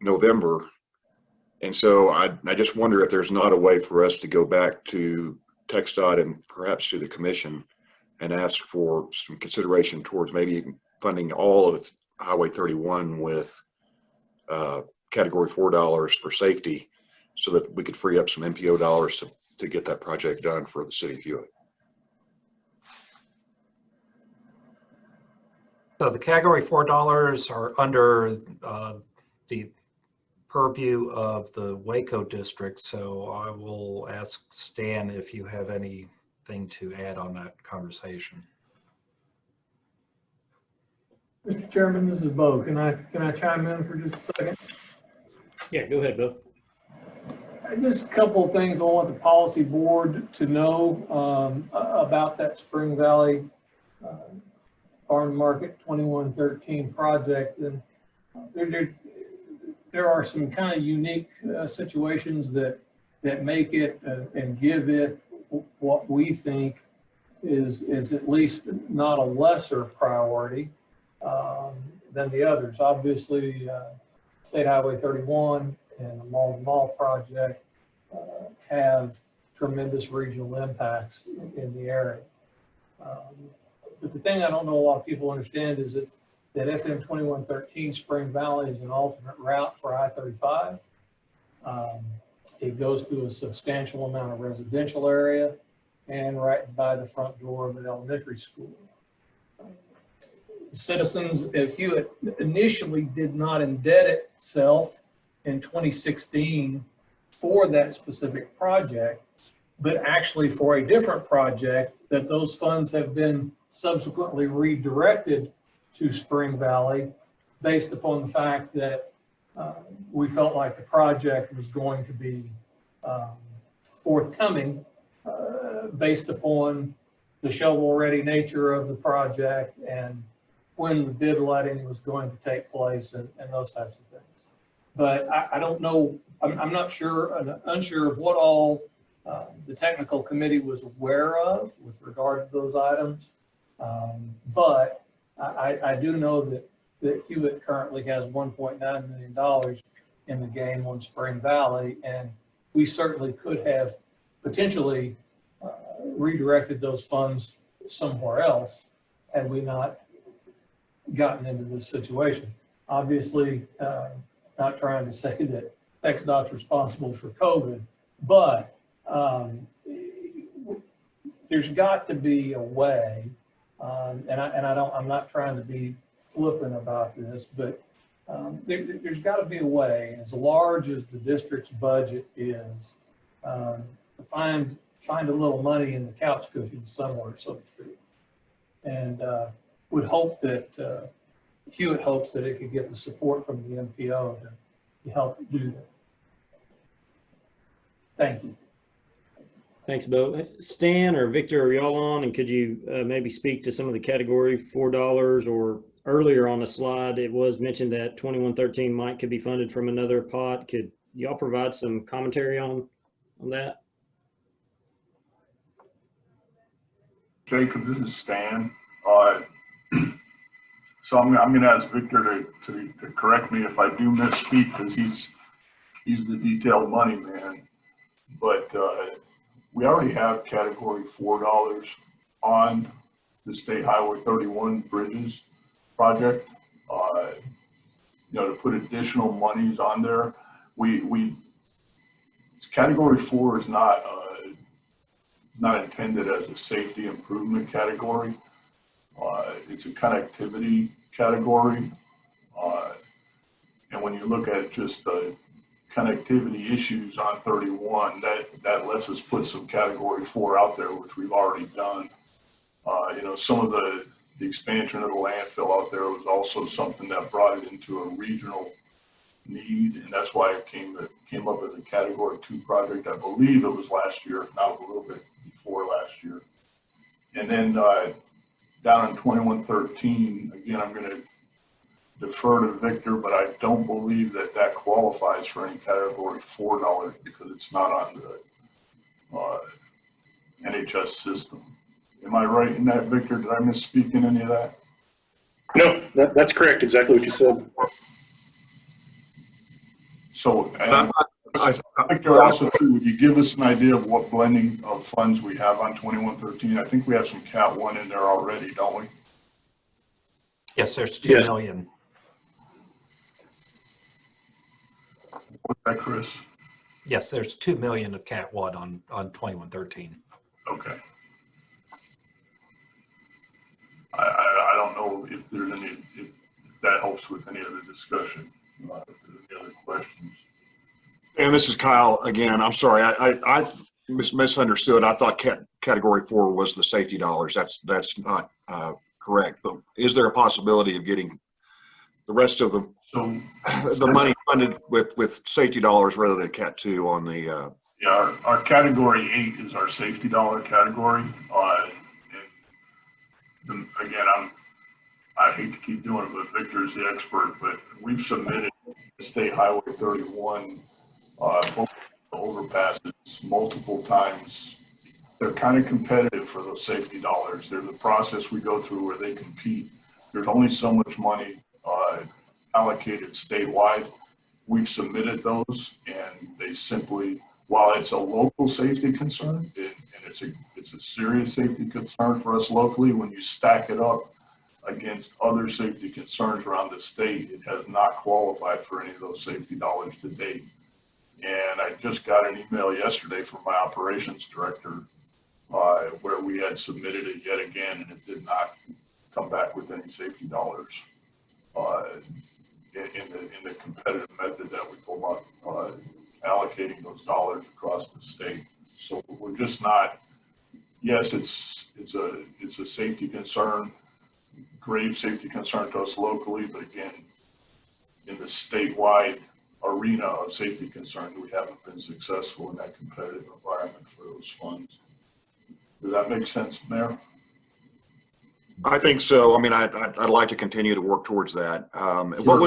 November. And so I just wonder if there's not a way for us to go back to TxDOT and perhaps to the commission and ask for some consideration towards maybe funding all of Highway 31 with Category 4 dollars for safety, so that we could free up some MPO dollars to get that project done for the City of Hewitt. So the Category 4 dollars are under the purview of the Waco district. So I will ask Stan if you have anything to add on that conversation. Mr. Chairman, this is Bo. Can I chime in for just a second? Yeah, go ahead, Bill. Just a couple of things I want the policy board to know about that Spring Valley Farm Market 2113 project. And there are some kind of unique situations that make it and give it what we think is at least not a lesser priority than the others. Obviously, State Highway 31 and the Mall project have tremendous regional impacts in the area. But the thing I don't know a lot of people understand is that FM 2113 Spring Valley is an alternate route for I-35. It goes through a substantial amount of residential area and right by the front door of an elementary school. Citizens of Hewitt initially did not indebт itself in 2016 for that specific project, but actually for a different project that those funds have been subsequently redirected to Spring Valley based upon the fact that we felt like the project was going to be forthcoming based upon the shovel-ready nature of the project and when the bid letting was going to take place and those types of things. But I don't know, I'm not sure, unsure of what all the technical committee was aware of with regard to those items. But I do know that Hewitt currently has $1.9 million in the game on Spring Valley, and we certainly could have potentially redirected those funds somewhere else had we not gotten into this situation. Obviously, not trying to say that TxDOT's responsible for COVID, but there's got to be a way, I'm not trying to be flippant about this, but there's got to be a way, as large as the district's budget is, to find a little money in the couch cushion somewhere, so to speak. And would hope that Hewitt hopes that it could get the support from the MPO to help do that. Thank you. Thanks, Bill. Stan or Victor, are y'all on? And could you maybe speak to some of the Category 4 dollars, or earlier on the slide, it was mentioned that 2113 might could be funded from another pot. Could y'all provide some commentary on that? Jacob, this is Stan. So I'm going to ask Victor to correct me if I do misspeak, because he's the detailed money man. But we already have Category 4 dollars on the State Highway 31 bridges project. To put additional monies on there, we Category 4 is not intended as a safety improvement category. It's a connectivity category. And when you look at just the connectivity issues on 31, that lets us put some Category 4 out there, which we've already done. Some of the expansion of the landfill out there was also something that brought it into a regional need, and that's why it came up as a Category 2 project. I believe it was last year, if not a little bit before last year. And then down in 2113, again, I'm going to defer to Victor, but I don't believe that qualifies for any Category 4 dollars because it's not on the NHS system. Am I right in that, Victor? Did I misspeak in any of that? No, that's correct. Exactly what you said. So, Victor, also, too, would you give us an idea of what blending of funds we have on 2113? I think we have some Cat 1 in there already, don't we? Yes, there's 2 million. What's that, Chris? Yes, there's 2 million of Cat 1 on 2113. Okay. I don't know if there's any, if that helps with any other discussion. If there's any other questions. And this is Kyle again. I'm sorry. I misunderstood. I thought Category 4 was the safety dollars. That's not correct. But is there a possibility of getting the rest of the money funded with safety dollars rather than Cat 2 on the? Yeah, our Category 8 is our safety dollar category. Again, I hate to keep doing it, but Victor's the expert. But we've submitted State Highway 31 overpasses multiple times. They're kind of competitive for those safety dollars. There's a process we go through where they compete. There's only so much money allocated statewide. We've submitted those, and they simply, while it's a local safety concern, and it's a serious safety concern for us locally, when you stack it up against other safety concerns around the state, it has not qualified for any of those safety dollars to date. And I just got an email yesterday from my operations director where we had submitted it yet again, and it did not come back with any safety dollars in the competitive method that we go about allocating those dollars across the state. So we're just not. Yes, it's a safety concern, grave safety concern to us locally, but again, in the statewide arena of safety concerns, we haven't been successful in that competitive environment for those funds. Does that make sense, Mayor? I think so. I mean, I'd like to continue to work towards that. What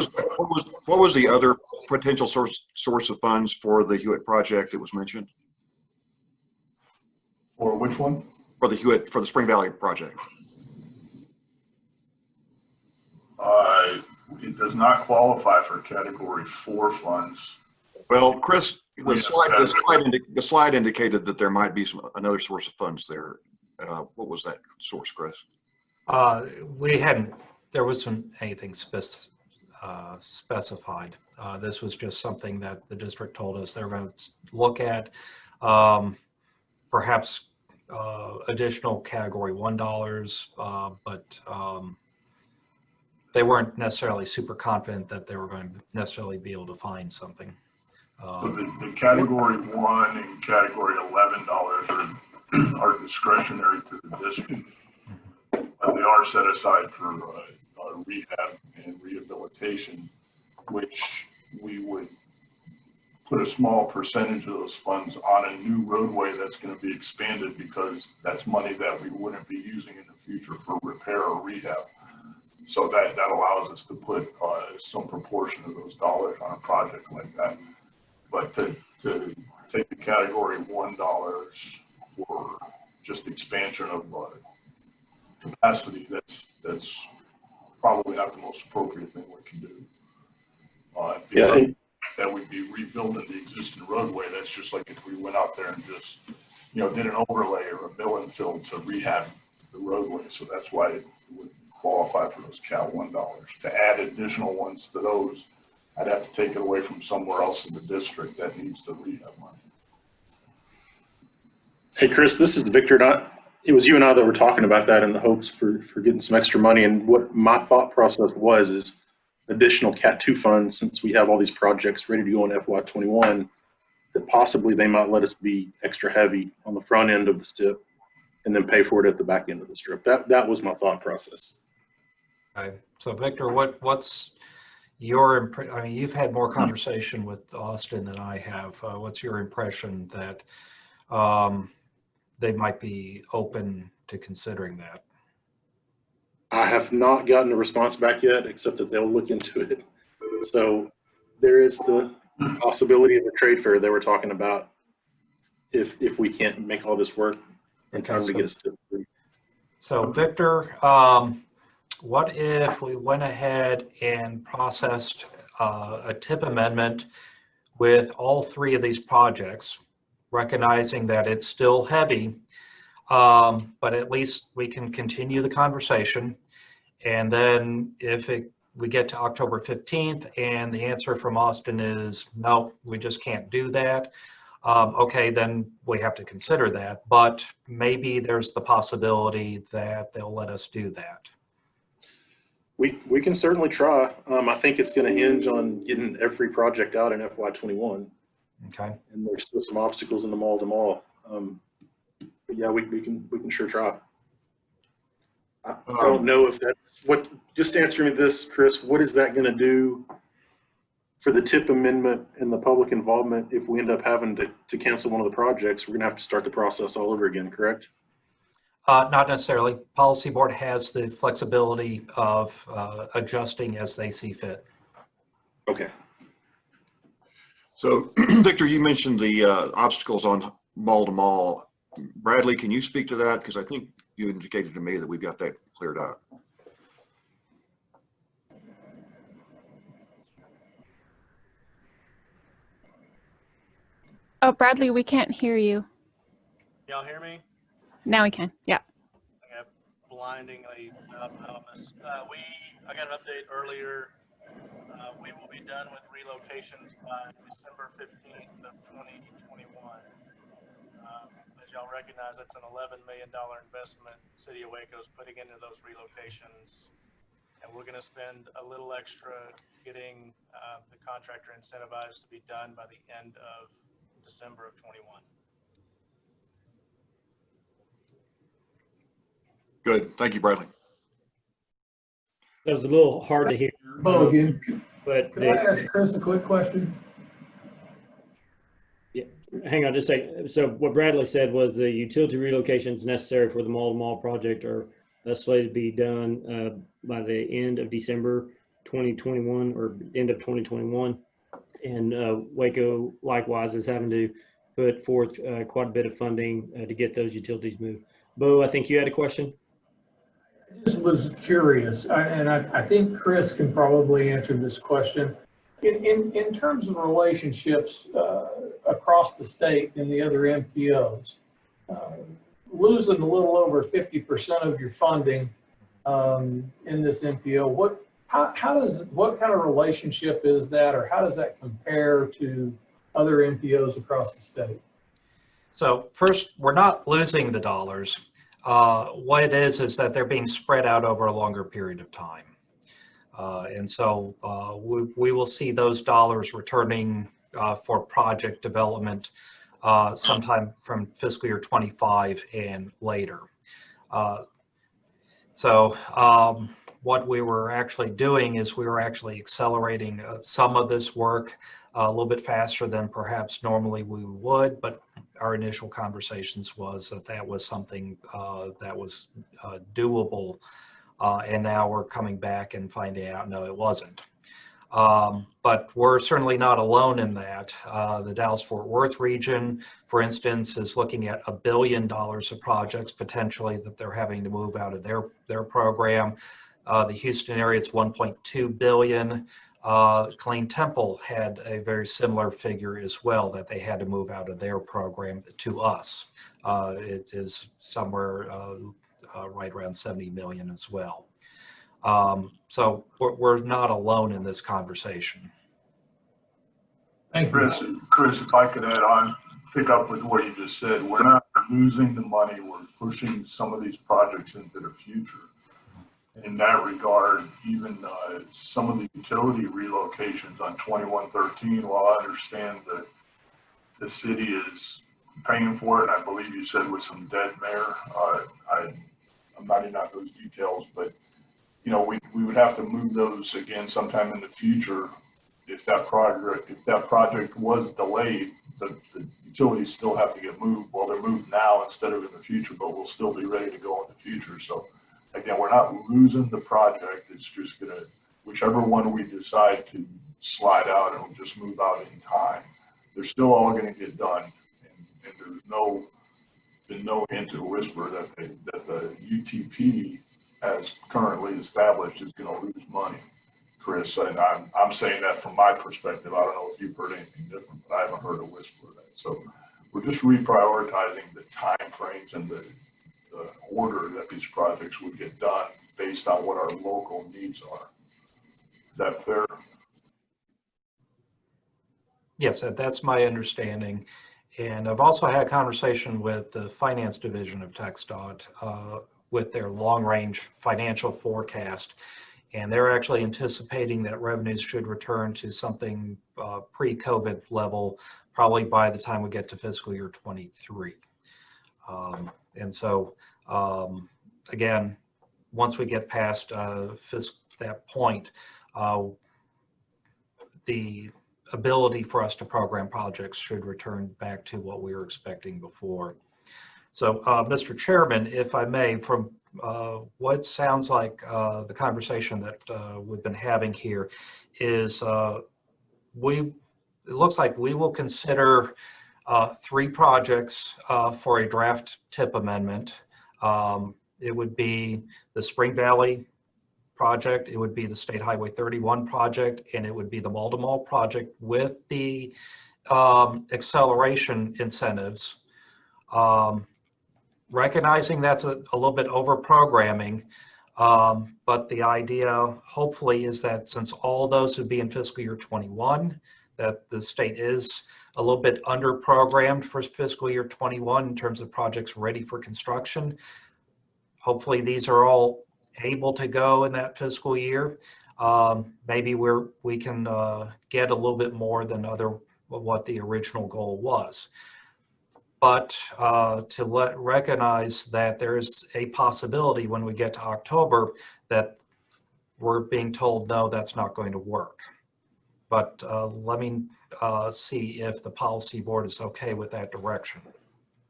was the other potential source of funds for the Hewitt project that was mentioned? Or which one? For the Spring Valley project. It does not qualify for Category 4 funds. Well, Chris, the slide indicated that there might be another source of funds there. What was that source, Chris? There wasn't anything specified. This was just something that the district told us they were going to look at. Perhaps additional Category 1 dollars, but they weren't necessarily super confident that they were going to necessarily be able to find something. So the Category 1 and Category 11 dollars are discretionary to the district. They are set aside for rehab and rehabilitation, which we would put a small percentage of those funds on a new roadway that's going to be expanded, because that's money that we wouldn't be using in the future for repair or rehab. So that allows us to put some proportion of those dollars on a project like that. But to take the Category 1 dollars for just expansion of capacity, that's probably not the most appropriate thing we can do. That would be rebuilding the existing roadway. That's just like if we went out there and just, did an overlay or a mill and fill to rehab the roadway. So that's why it would qualify for those Cat 1 dollars. To add additional ones to those, I'd have to take it away from somewhere else in the district that needs the rehab money. Hey, Chris, this is Victor. It was you and I that were talking about that in the hopes for getting some extra money. And what my thought process is additional Cat 2 funds, since we have all these projects ready to go in FY21, that possibly they might let us be extra heavy on the front end of the STIP and then pay for it at the back end of the strip. That was my thought process. Okay. So Victor, what's your I mean, you've had more conversation with Austin than I have. What's your impression that they might be open to considering that? I have not gotten a response back yet, except that they'll look into it. So there is the possibility of a trade fair they were talking about if we can't make all this work in time to get us to. So Victor, what if we went ahead and processed a tip amendment with all three of these projects, recognizing that it's still heavy, but at least we can continue the conversation. And then if we get to October 15th and the answer from Austin is, no, we just can't do that. Okay, then we have to consider that, but maybe there's the possibility that they'll let us do that. We can certainly try. I think it's going to hinge on getting every project out in FY21. Okay. And there's still some obstacles in the mall to mall. But yeah, we can sure try. I don't know if that's what. Just answer me this, Chris. What is that going to do for the tip amendment and the public involvement if we end up having to cancel one of the projects? We're going to have to start the process all over again, correct? Not necessarily. Policy Board has the flexibility of adjusting as they see fit. Okay. So Victor, you mentioned the obstacles on mall to mall. Bradley, can you speak to that? Because I think you indicated to me that we've got that cleared up. Oh, Bradley, we can't hear you. Y'all hear me? Now we can. Yeah. I got blindingly on this. I got an update earlier. We will be done with relocations by December 15th of 2021. As y'all recognize, that's an $11 million investment City of Waco is putting into those relocations. And we're going to spend a little extra getting the contractor incentivized to be done by the end of December of 21. Good. Thank you, Bradley. That was a little hard to hear. Bo, again, But could I ask Chris a quick question? Yeah, hang on just a second. So what Bradley said was the utility relocations necessary for the mall-to-mall project are slated to be done by the end of December 2021 or end of 2021. And Waco likewise is having to put forth quite a bit of funding to get those utilities moved. Bo, I think you had a question? I just was curious, and I think Chris can probably answer this question. In terms of relationships across the state and the other MPOs, losing a little over 50% of your funding in this MPO, what kind of relationship is that, or how does that compare to other MPOs across the state? So first, we're not losing the dollars. What it is that they're being spread out over a longer period of time. And so we will see those dollars returning for project development sometime from fiscal year 25 and later. What we were actually doing is we were actually accelerating some of this work a little bit faster than perhaps normally we would, but our initial conversations was that was something that was doable, and now we're coming back and finding out, no, it wasn't. But we're certainly not alone in that. The Dallas-Fort Worth region, for instance, is looking at $1 billion of projects potentially that they're having to move out of their program. The Houston area, it's $1.2 billion. Clean Temple had a very similar figure as well that they had to move out of their program to us. It is somewhere right around 70 million as well. So we're not alone in this conversation. Thank you. Chris, if I could add on, pick up with what you just said. We're not losing the money. We're pushing some of these projects into the future. In that regard, even some of the utility relocations on 2113, while I understand that the city is paying for it, and I believe you said with some dead mare. I'm not in on those details, but you know, we would have to move those again sometime in the future if that project was delayed. The utilities still have to get moved. Well, they're moved now instead of in the future, but we'll still be ready to go in the future. So again, we're not losing the project. It's just gonna, whichever one we decide to slide out, it'll just move out in time. They're still all gonna get done, and there's been no hint or whisper that the UTP as currently established is going to lose money, Chris. And I'm saying that from my perspective. I don't know if you've heard anything different, but I haven't heard a whisper of that. So we're just reprioritizing the time frames and the order that these projects would get done based on what our local needs are. Is that fair? Yes, that's my understanding. And I've also had a conversation with the finance division of TxDOT with their long-range financial forecast. And they're actually anticipating that revenues should return to something pre-COVID level, probably by the time we get to fiscal year 23. And so, again, once we get past that point, the ability for us to program projects should return back to what we were expecting before. So, Mr. Chairman, if I may, from what sounds like the conversation that we've been having here is it looks like we will consider 3 projects for a draft tip amendment. It would be the Spring Valley project, it would be the State Highway 31 project, and it would be the Mall-to-Mall project with the acceleration incentives. Recognizing that's a little bit over programming, but the idea hopefully is that since all those would be in fiscal year 21, that the state is a little bit under programmed for fiscal year 21 in terms of projects ready for construction. Hopefully these are all able to go in that fiscal year. Maybe we can get a little bit more than what the original goal was. But to recognize that there's a possibility when we get to October that we're being told, no, that's not going to work. But let me see if the policy board is okay with that direction.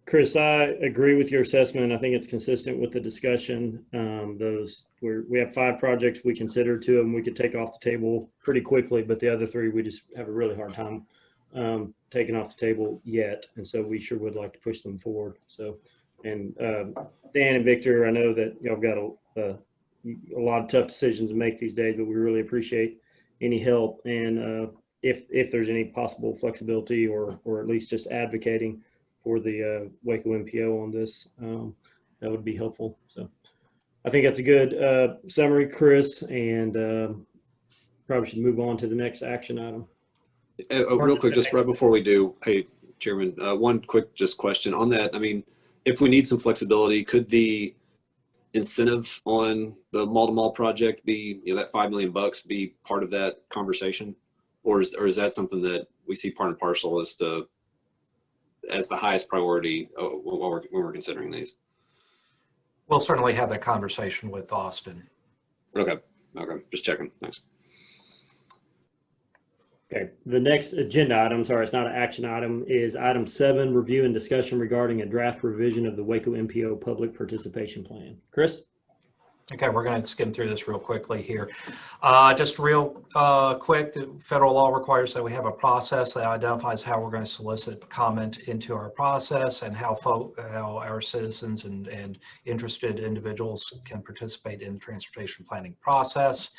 Chris, I agree with your assessment. I think it's consistent with the discussion. We have 5 projects we consider. 2 of them we could take off the table pretty quickly, but the other 3 we just have a really hard time taking off the table yet, and so we sure would like to push them forward. So, and Dan and Victor, I know that y'all got a lot of tough decisions to make these days, but we really appreciate any help, and if there's any possible flexibility or at least just advocating for the Waco MPO on this, that would be helpful. So I think that's a good summary, Chris, and probably should move on to the next action item. Real quick, just right before we do, hey, Chairman, one quick just question on that. I mean, if we need some flexibility, could the incentive on the mall-to-mall project be, that $5 million be part of that conversation? Or is that something that we see part and parcel as the highest priority when we're considering these? We'll certainly have that conversation with Austin. Okay, just checking, thanks. Okay, the next agenda item, sorry, it's not an action item, is item 7, review and discussion regarding a draft revision of the Waco MPO public participation plan. Chris? Okay, we're going to skim through this real quickly here. Just real quick, the federal law requires that we have a process that identifies how we're going to solicit comment into our process and how our citizens and interested individuals can participate in the transportation planning process.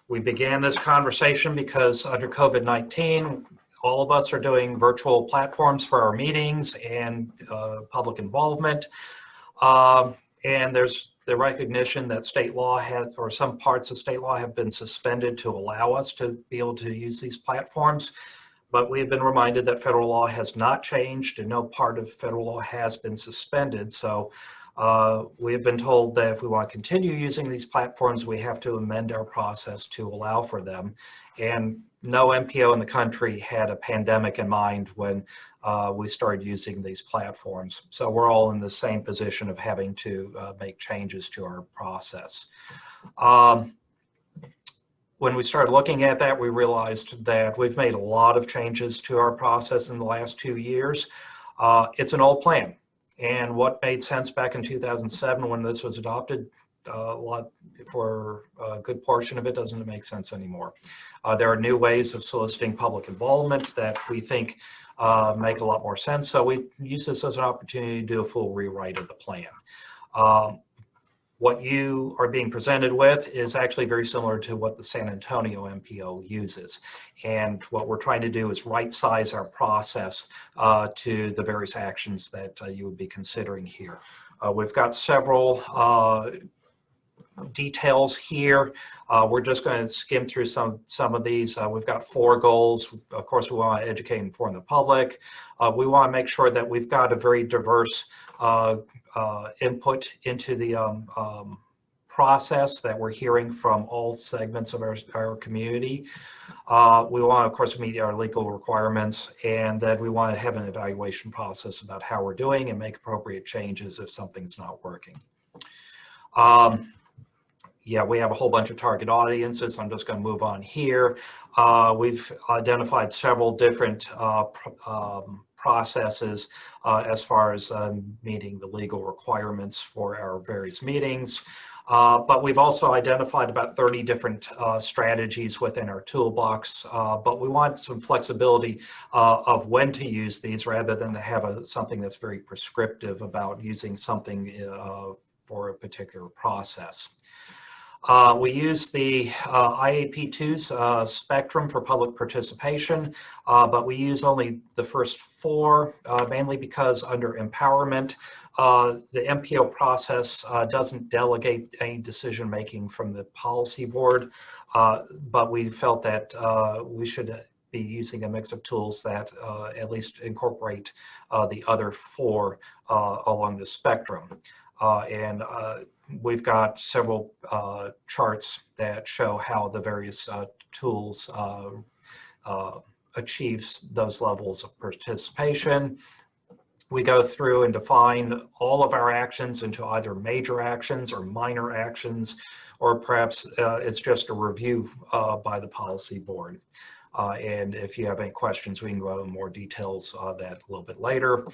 We began this conversation because under COVID-19, all of us are doing virtual platforms for our meetings and public involvement. And there's the recognition that state law has, or some parts of state law have been suspended to allow us to be able to use these platforms. But we've been reminded that federal law has not changed and no part of federal law has been suspended. So we've been told that if we want to continue using these platforms, we have to amend our process to allow for them. And no MPO in the country had a pandemic in mind when we started using these platforms. So we're all in the same position of having to make changes to our process. When we started looking at that, we realized that we've made a lot of changes to our process in the last 2 years. It's an old plan. And what made sense back in 2007 when this was adopted, for a good portion of it doesn't make sense anymore. There are new ways of soliciting public involvement that we think make a lot more sense. So we use this as an opportunity to do a full rewrite of the plan. What you are being presented with is actually very similar to what the San Antonio MPO uses. And what we're trying to do is right-size our process to the various actions that you would be considering here. We've got several details here. We're just going to skim through some of these. We've got 4 goals. Of course, we want to educate and inform the public. We want to make sure that we've got a very diverse input into the process, that we're hearing from all segments of our community. We want to, of course, meet our legal requirements, and that we want to have an evaluation process about how we're doing and make appropriate changes if something's not working. Yeah, we have a whole bunch of target audiences. I'm just going to move on here. We've identified several different processes as far as meeting the legal requirements for our various meetings. But we've also identified about 30 different strategies within our toolbox. But we want some flexibility of when to use these rather than to have something that's very prescriptive about using something for a particular process. We use the IAP2's spectrum for public participation, but we use only the first 4, mainly because under empowerment, the MPO process doesn't delegate any decision-making from the policy board, but we felt that we should be using a mix of tools that at least incorporate the other 4 along the spectrum. We've got several charts that show how the various tools achieve those levels of participation. We go through and define all of our actions into either major actions or minor actions, or perhaps it's just a review by the policy board. And if you have any questions, we can go into more details on that a little bit later.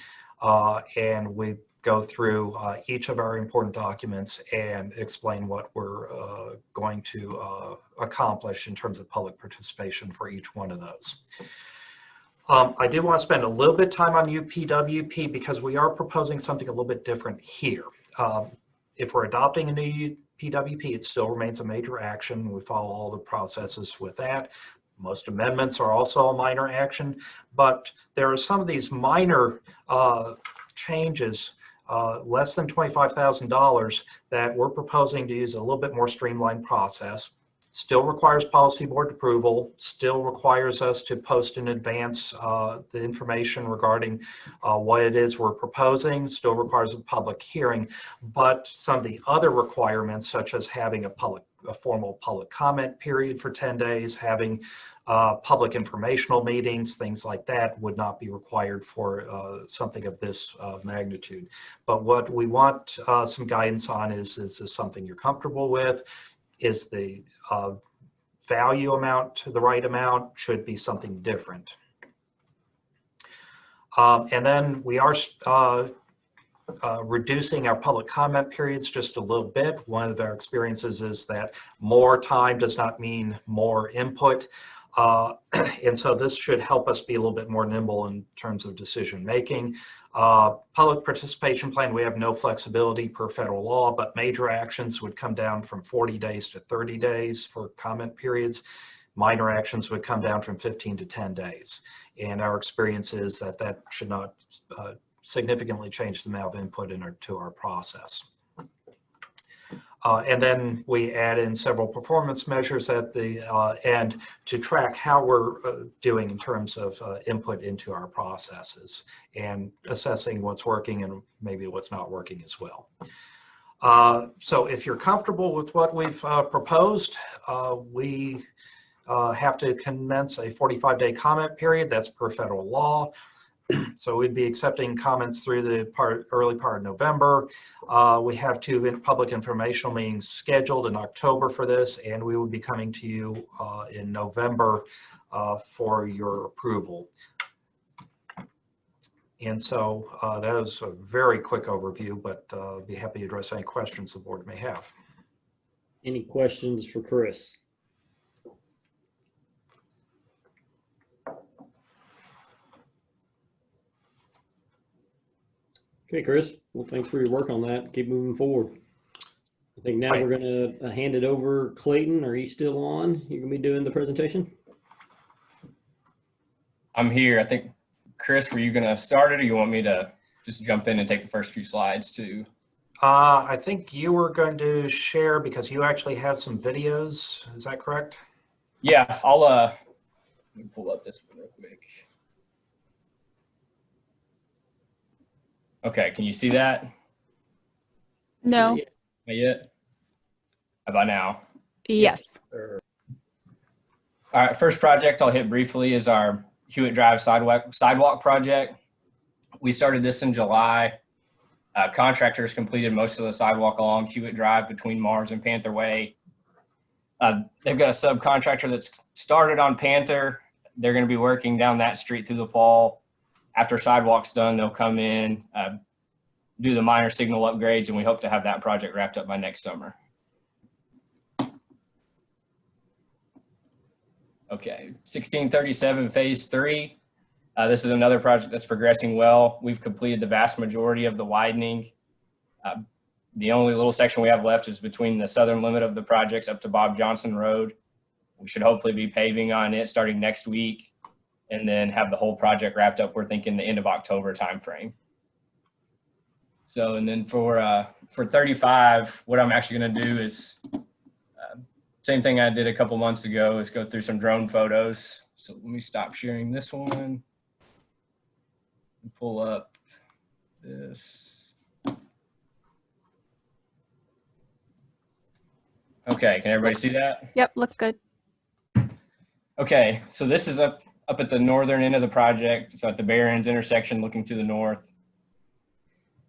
And we go through each of our important documents and explain what we're going to accomplish in terms of public participation for each one of those. I do want to spend a little bit of time on UPWP because we are proposing something a little bit different here. If we're adopting a new UPWP, it still remains a major action. We follow all the processes with that. Most amendments are also a minor action, but there are some of these minor changes, less than $25,000, that we're proposing to use a little bit more streamlined process. Still requires policy board approval, still requires us to post in advance the information regarding what it is we're proposing, still requires a public hearing, but some of the other requirements, such as having a formal public comment period for 10 days, having public informational meetings, things like that would not be required for something of this magnitude. But what we want some guidance on is this something you're comfortable with? Is the value amount the right amount? Should be something different. And then we are reducing our public comment periods just a little bit. One of our experiences is that more time does not mean more input. And so this should help us be a little bit more nimble in terms of decision making. Public participation plan, we have no flexibility per federal law, but major actions would come down from 40 days to 30 days for comment periods. Minor actions would come down from 15 to 10 days. And our experience is that that should not significantly change the amount of input into our process. And then we add in several performance measures at the end to track how we're doing in terms of input into our processes and assessing what's working and maybe what's not working as well. So if you're comfortable with what we've proposed, we have to commence a 45-day comment period. That's per federal law. So we'd be accepting comments through the early part of November. We have 2 public informational meetings scheduled in October for this, and we will be coming to you in November for your approval. And so that is a very quick overview, but I'll be happy to address any questions the board may have. Any questions for Chris? Okay, Chris. Well, thanks for your work on that. Keep moving forward. I think now we're going to hand it over. Clayton, are you still on? You're going to be doing the presentation? I'm here. I think, Chris, were you going to start it, or you want me to just jump in and take the first few slides too? I think you were going to share because you actually have some videos. Is that correct? Yeah, I'll let me pull up this one real quick. Okay, can you see that? No. Not yet? How about now? Yes. All right, first project I'll hit briefly is our Hewitt Drive sidewalk project. We started this in July. Contractors completed most of the sidewalk along Hewitt Drive between Mars and Panther Way. They've got a subcontractor that's started on Panther. They're going to be working down that street through the fall. After sidewalk's done, they'll come in, do the minor signal upgrades, and we hope to have that project wrapped up by next summer. Okay, 1637 Phase 3. This is another project that's progressing well. We've completed the vast majority of the widening. The only little section we have left is between the southern limit of the projects up to Bob Johnson Road. We should hopefully be paving on it starting next week, and then have the whole project wrapped up. We're thinking the end of October timeframe. So, and then for 35, what I'm actually going to do is same thing I did a couple months ago, is go through some drone photos. So let me stop sharing this one and pull up this. Okay, can everybody see that? Yep, looks good. Okay, so this is up at the northern end of the project. It's at the Barrens intersection looking to the north.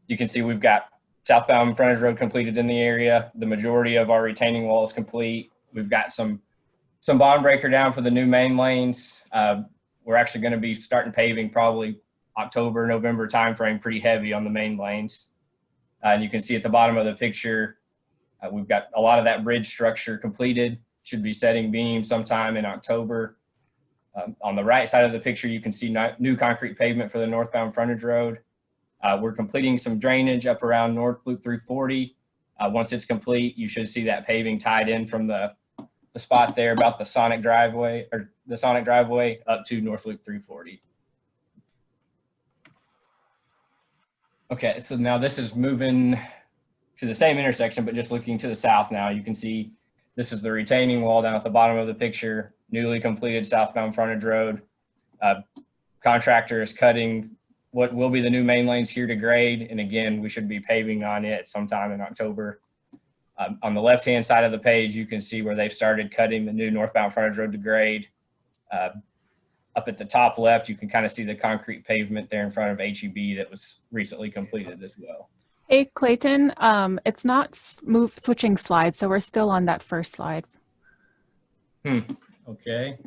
You can see we've got southbound frontage road completed in the area. The majority of our retaining wall is complete. We've got some bond breaker down for the new main lanes. We're actually going to be starting paving probably October, November timeframe, pretty heavy on the main lanes. And you can see at the bottom of the picture, we've got a lot of that bridge structure completed. Should be setting beam sometime in October. On the right side of the picture, you can see new concrete pavement for the northbound frontage road. We're completing some drainage up around North Loop 340. Once it's complete, you should see that paving tied in from the spot there about the Sonic driveway up to North Loop 340. Okay, so now this is moving to the same intersection, but just looking to the south now. You can see this is the retaining wall down at the bottom of the picture, newly completed southbound frontage road. Contractor is cutting what will be the new main lanes here to grade. And again, we should be paving on it sometime in October. On the left-hand side of the page, you can see where they've started cutting the new northbound frontage road to grade. Up at the top left, you can kind of see the concrete pavement there in front of HEB that was recently completed as well. Hey, Clayton, it's not switching slides, so we're still on that first slide. Okay,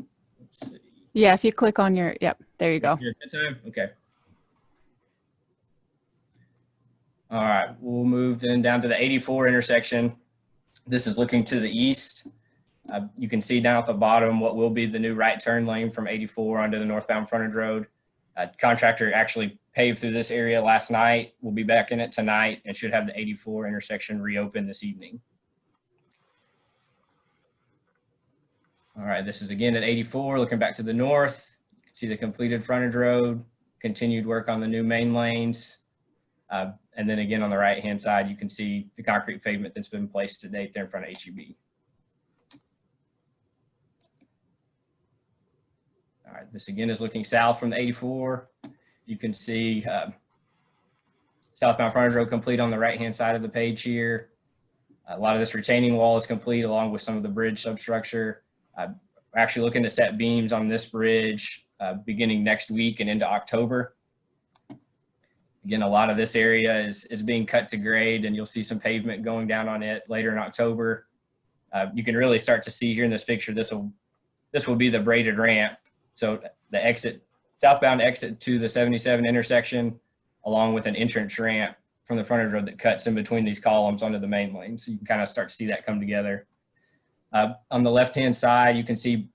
let's see. Yeah, if you click on your, yep, there you go. Good time, okay. All right, we'll move then down to the 84 intersection. This is looking to the east. You can see down at the bottom what will be the new right turn lane from 84 onto the northbound frontage road. Contractor actually paved through this area last night. We'll be back in it tonight and should have the 84 intersection reopened this evening. All right, this is again at 84, looking back to the north. You can see the completed frontage road, continued work on the new main lanes. And then again, on the right-hand side, you can see the concrete pavement that's been placed to date there in front of HEB. All right, this again is looking south from the 84. You can see southbound frontage road complete on the right-hand side of the page here. A lot of this retaining wall is complete along with some of the bridge substructure. We're actually looking to set beams on this bridge beginning next week and into October. Again, a lot of this area is being cut to grade, and you'll see some pavement going down on it later in October. You can really start to see here in this picture, this will be the braided ramp. So the exit, southbound exit to the 77 intersection, along with an entrance ramp from the frontage road that cuts in between these columns onto the main lane. So you can kind of start to see that come together. On the left-hand side, you can see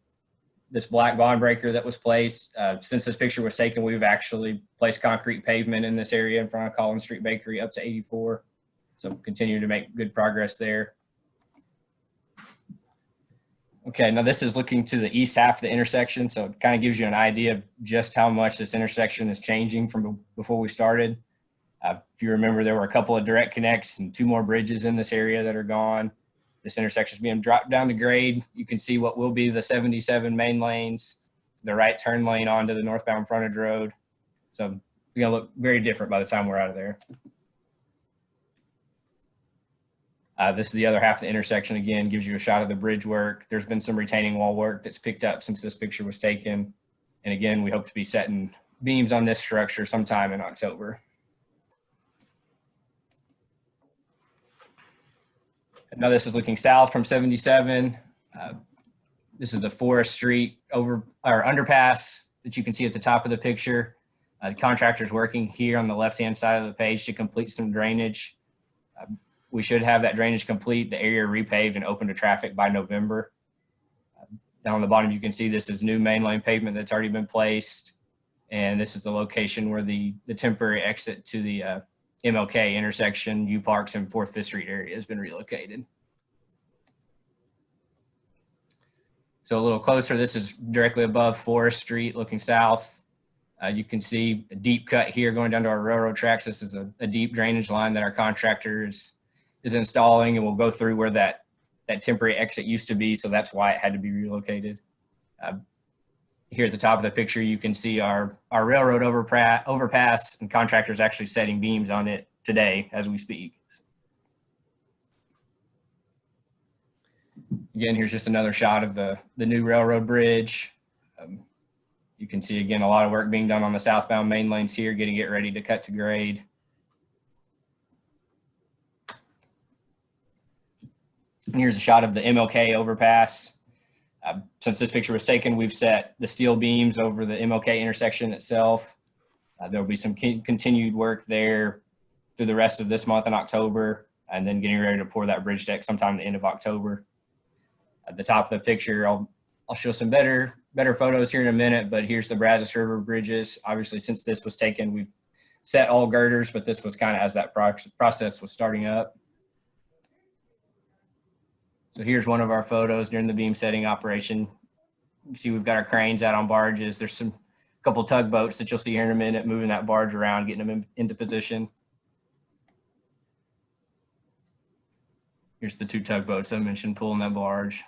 this black bond breaker that was placed. Since this picture was taken, we've actually placed concrete pavement in this area in front of Collins Street Bakery up to 84. So continue to make good progress there. Okay, now this is looking to the east half of the intersection. So it kind of gives you an idea of just how much this intersection is changing from before we started. If you remember, there were a couple of direct connects and 2 more bridges in this area that are gone. This intersection is being dropped down to grade. You can see what will be the 77 main lanes, the right turn lane onto the northbound frontage road. So it's gonna look very different by the time we're out of there. This is the other half of the intersection. Again, gives you a shot of the bridge work. There's been some retaining wall work that's picked up since this picture was taken. And again, we hope to be setting beams on this structure sometime in October. Now this is looking south from 77. This is the Forest Street underpass that you can see at the top of the picture. The contractor's working here on the left-hand side of the page to complete some drainage. We should have that drainage complete, the area repaved and open to traffic by November. Down on the bottom, you can see this is new main lane pavement that's already been placed. And this is the location where the temporary exit to the MLK intersection, U Parks and 4th, 5th Street area has been relocated. So a little closer, this is directly above Forest Street looking south. You can see a deep cut here going down to our railroad tracks. This is a deep drainage line that our contractor is installing, and we'll go through where that temporary exit used to be, so that's why it had to be relocated. Here at the top of the picture, you can see our railroad overpass, and contractors actually setting beams on it today as we speak. Again, here's just another shot of the new railroad bridge. You can see, again, a lot of work being done on the southbound main lanes here, getting it ready to cut to grade. And here's a shot of the MLK overpass. Since this picture was taken, we've set the steel beams over the MLK intersection itself. There will be some continued work there through the rest of this month in October, and then getting ready to pour that bridge deck sometime at the end of October. At the top of the picture, I'll show some better photos here in a minute, but here's the Brazos River bridges. Obviously, since this was taken, we've set all girders, but this was kind of as that process was starting up. So here's one of our photos during the beam setting operation. You can see we've got our cranes out on barges. There's a couple tugboats that you'll see here in a minute, moving that barge around, getting them into position. Here's the 2 tugboats I mentioned pulling that barge.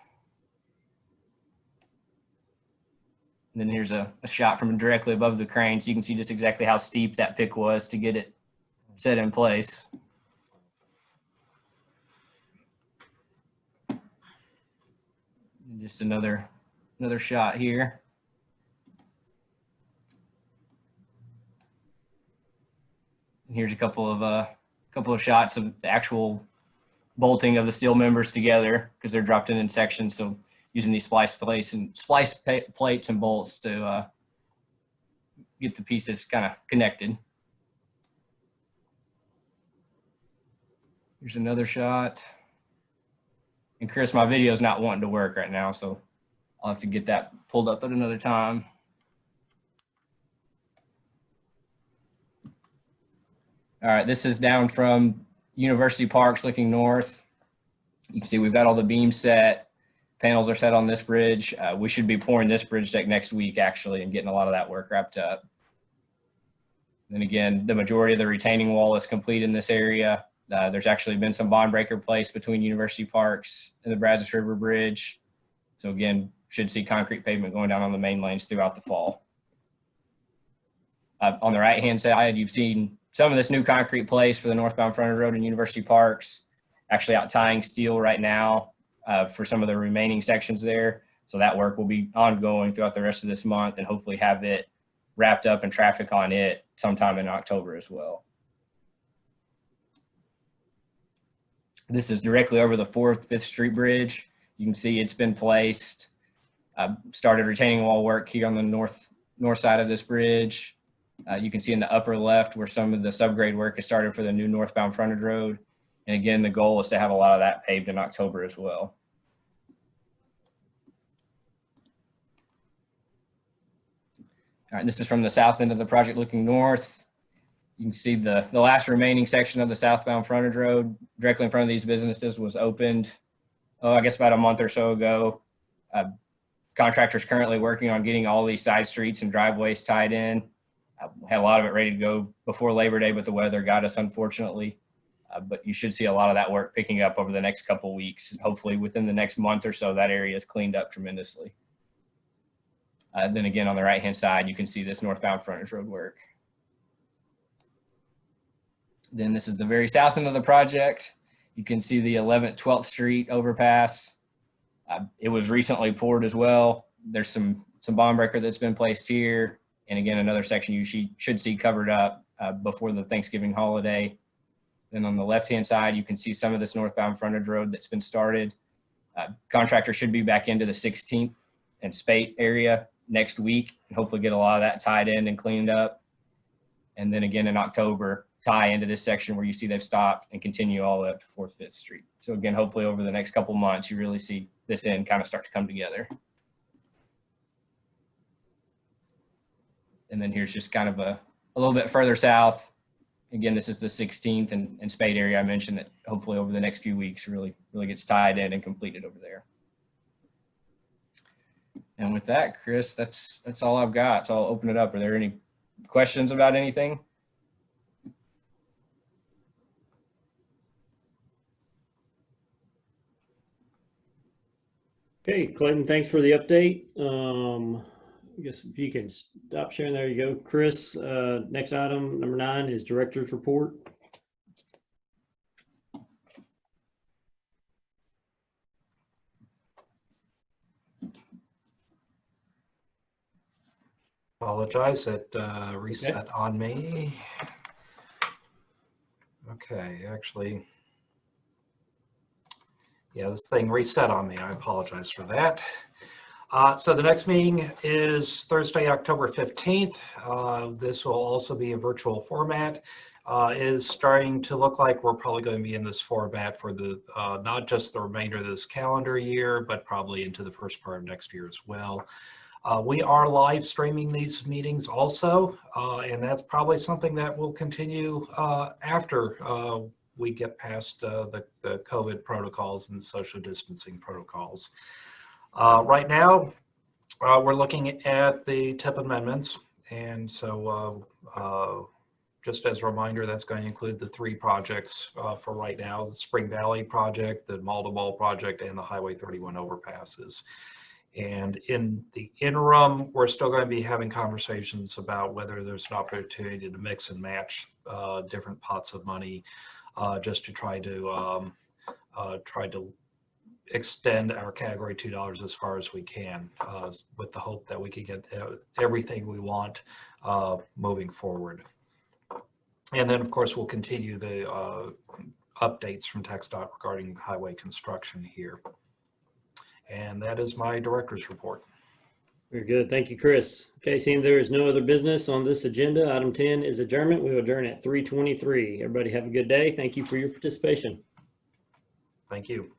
And then here's a shot from directly above the crane, so you can see just exactly how steep that pick was to get it set in place. Just another shot here. And here's a couple of shots of the actual bolting of the steel members together, because they're dropped in sections. So using these splice plates and bolts to get the pieces kind of connected. Here's another shot. And Chris, my video is not wanting to work right now, so I'll have to get that pulled up at another time. All right, this is down from University Parks looking north. You can see we've got all the beams set. Panels are set on this bridge. We should be pouring this bridge deck next week, actually, and getting a lot of that work wrapped up. Then again, the majority of the retaining wall is complete in this area. There's actually been some bond breaker placed between University Parks and the Brazos River Bridge. So again, should see concrete pavement going down on the main lanes throughout the fall. On the right-hand side, you've seen some of this new concrete placed for the northbound frontage road and University Parks. Actually out tying steel right now for some of the remaining sections there. So that work will be ongoing throughout the rest of this month and hopefully have it wrapped up and traffic on it sometime in October as well. This is directly over the 4th, 5th Street Bridge. You can see it's been placed. Started retaining wall work here on the north side of this bridge. You can see in the upper left where some of the subgrade work is started for the new northbound frontage road. And again, the goal is to have a lot of that paved in October as well. All right, this is from the south end of the project looking north. You can see the last remaining section of the southbound frontage road directly in front of these businesses was opened, I guess about a month or so ago. Contractors currently working on getting all these side streets and driveways tied in. Had a lot of it ready to go before Labor Day, but the weather got us, unfortunately. But you should see a lot of that work picking up over the next couple weeks. Hopefully within the next month or so, that area is cleaned up tremendously. Then again, on the right-hand side, you can see this northbound frontage road work. Then this is the very south end of the project. You can see the 11th, 12th Street overpass. It was recently poured as well. There's some bond breaker that's been placed here. And again, another section you should see covered up before the Thanksgiving holiday. Then on the left-hand side, you can see some of this northbound frontage road that's been started. Contractor should be back into the 16th and Spate area next week and hopefully get a lot of that tied in and cleaned up. And then again in October, tie into this section where you see they've stopped and continue all the way up to 4th, 5th Street. So again, hopefully over the next couple months, you really see this end kind of start to come together. And then here's just kind of a little bit further south. Again, this is the 16th and Spade area I mentioned that hopefully over the next few weeks really gets tied in and completed over there. And with that, Chris, that's all I've got. So I'll open it up. Are there any questions about anything? Okay, Clayton, thanks for the update. I guess if you can stop sharing, there you go. Chris, next item, number 9 is Director's Report. Apologize, it reset on me. Okay, actually, yeah, this thing reset on me. I apologize for that. So the next meeting is Thursday, October 15th. This will also be a virtual format. Is starting to look like we're probably going to be in this format for the not just the remainder of this calendar year, but probably into the first part of next year as well. We are live streaming these meetings also, and that's probably something that will continue after we get past the COVID protocols and social distancing protocols. Right now, we're looking at the TIP amendments, and so just as a reminder, that's going to include the 3 projects for right now: the Spring Valley project, the Malda Ball project, and the Highway 31 overpasses. And in the interim, we're still going to be having conversations about whether there's an opportunity to mix and match different pots of money just to try to extend our category $2 as far as we can, with the hope that we could get everything we want moving forward. And then, of course, we'll continue the updates from TxDOT regarding highway construction here. And that is my director's report. Very good. Thank you, Chris. Okay, seeing there is no other business on this agenda, item 10 is adjournment. We will adjourn at 3:23. Everybody have a good day. Thank you for your participation. Thank you.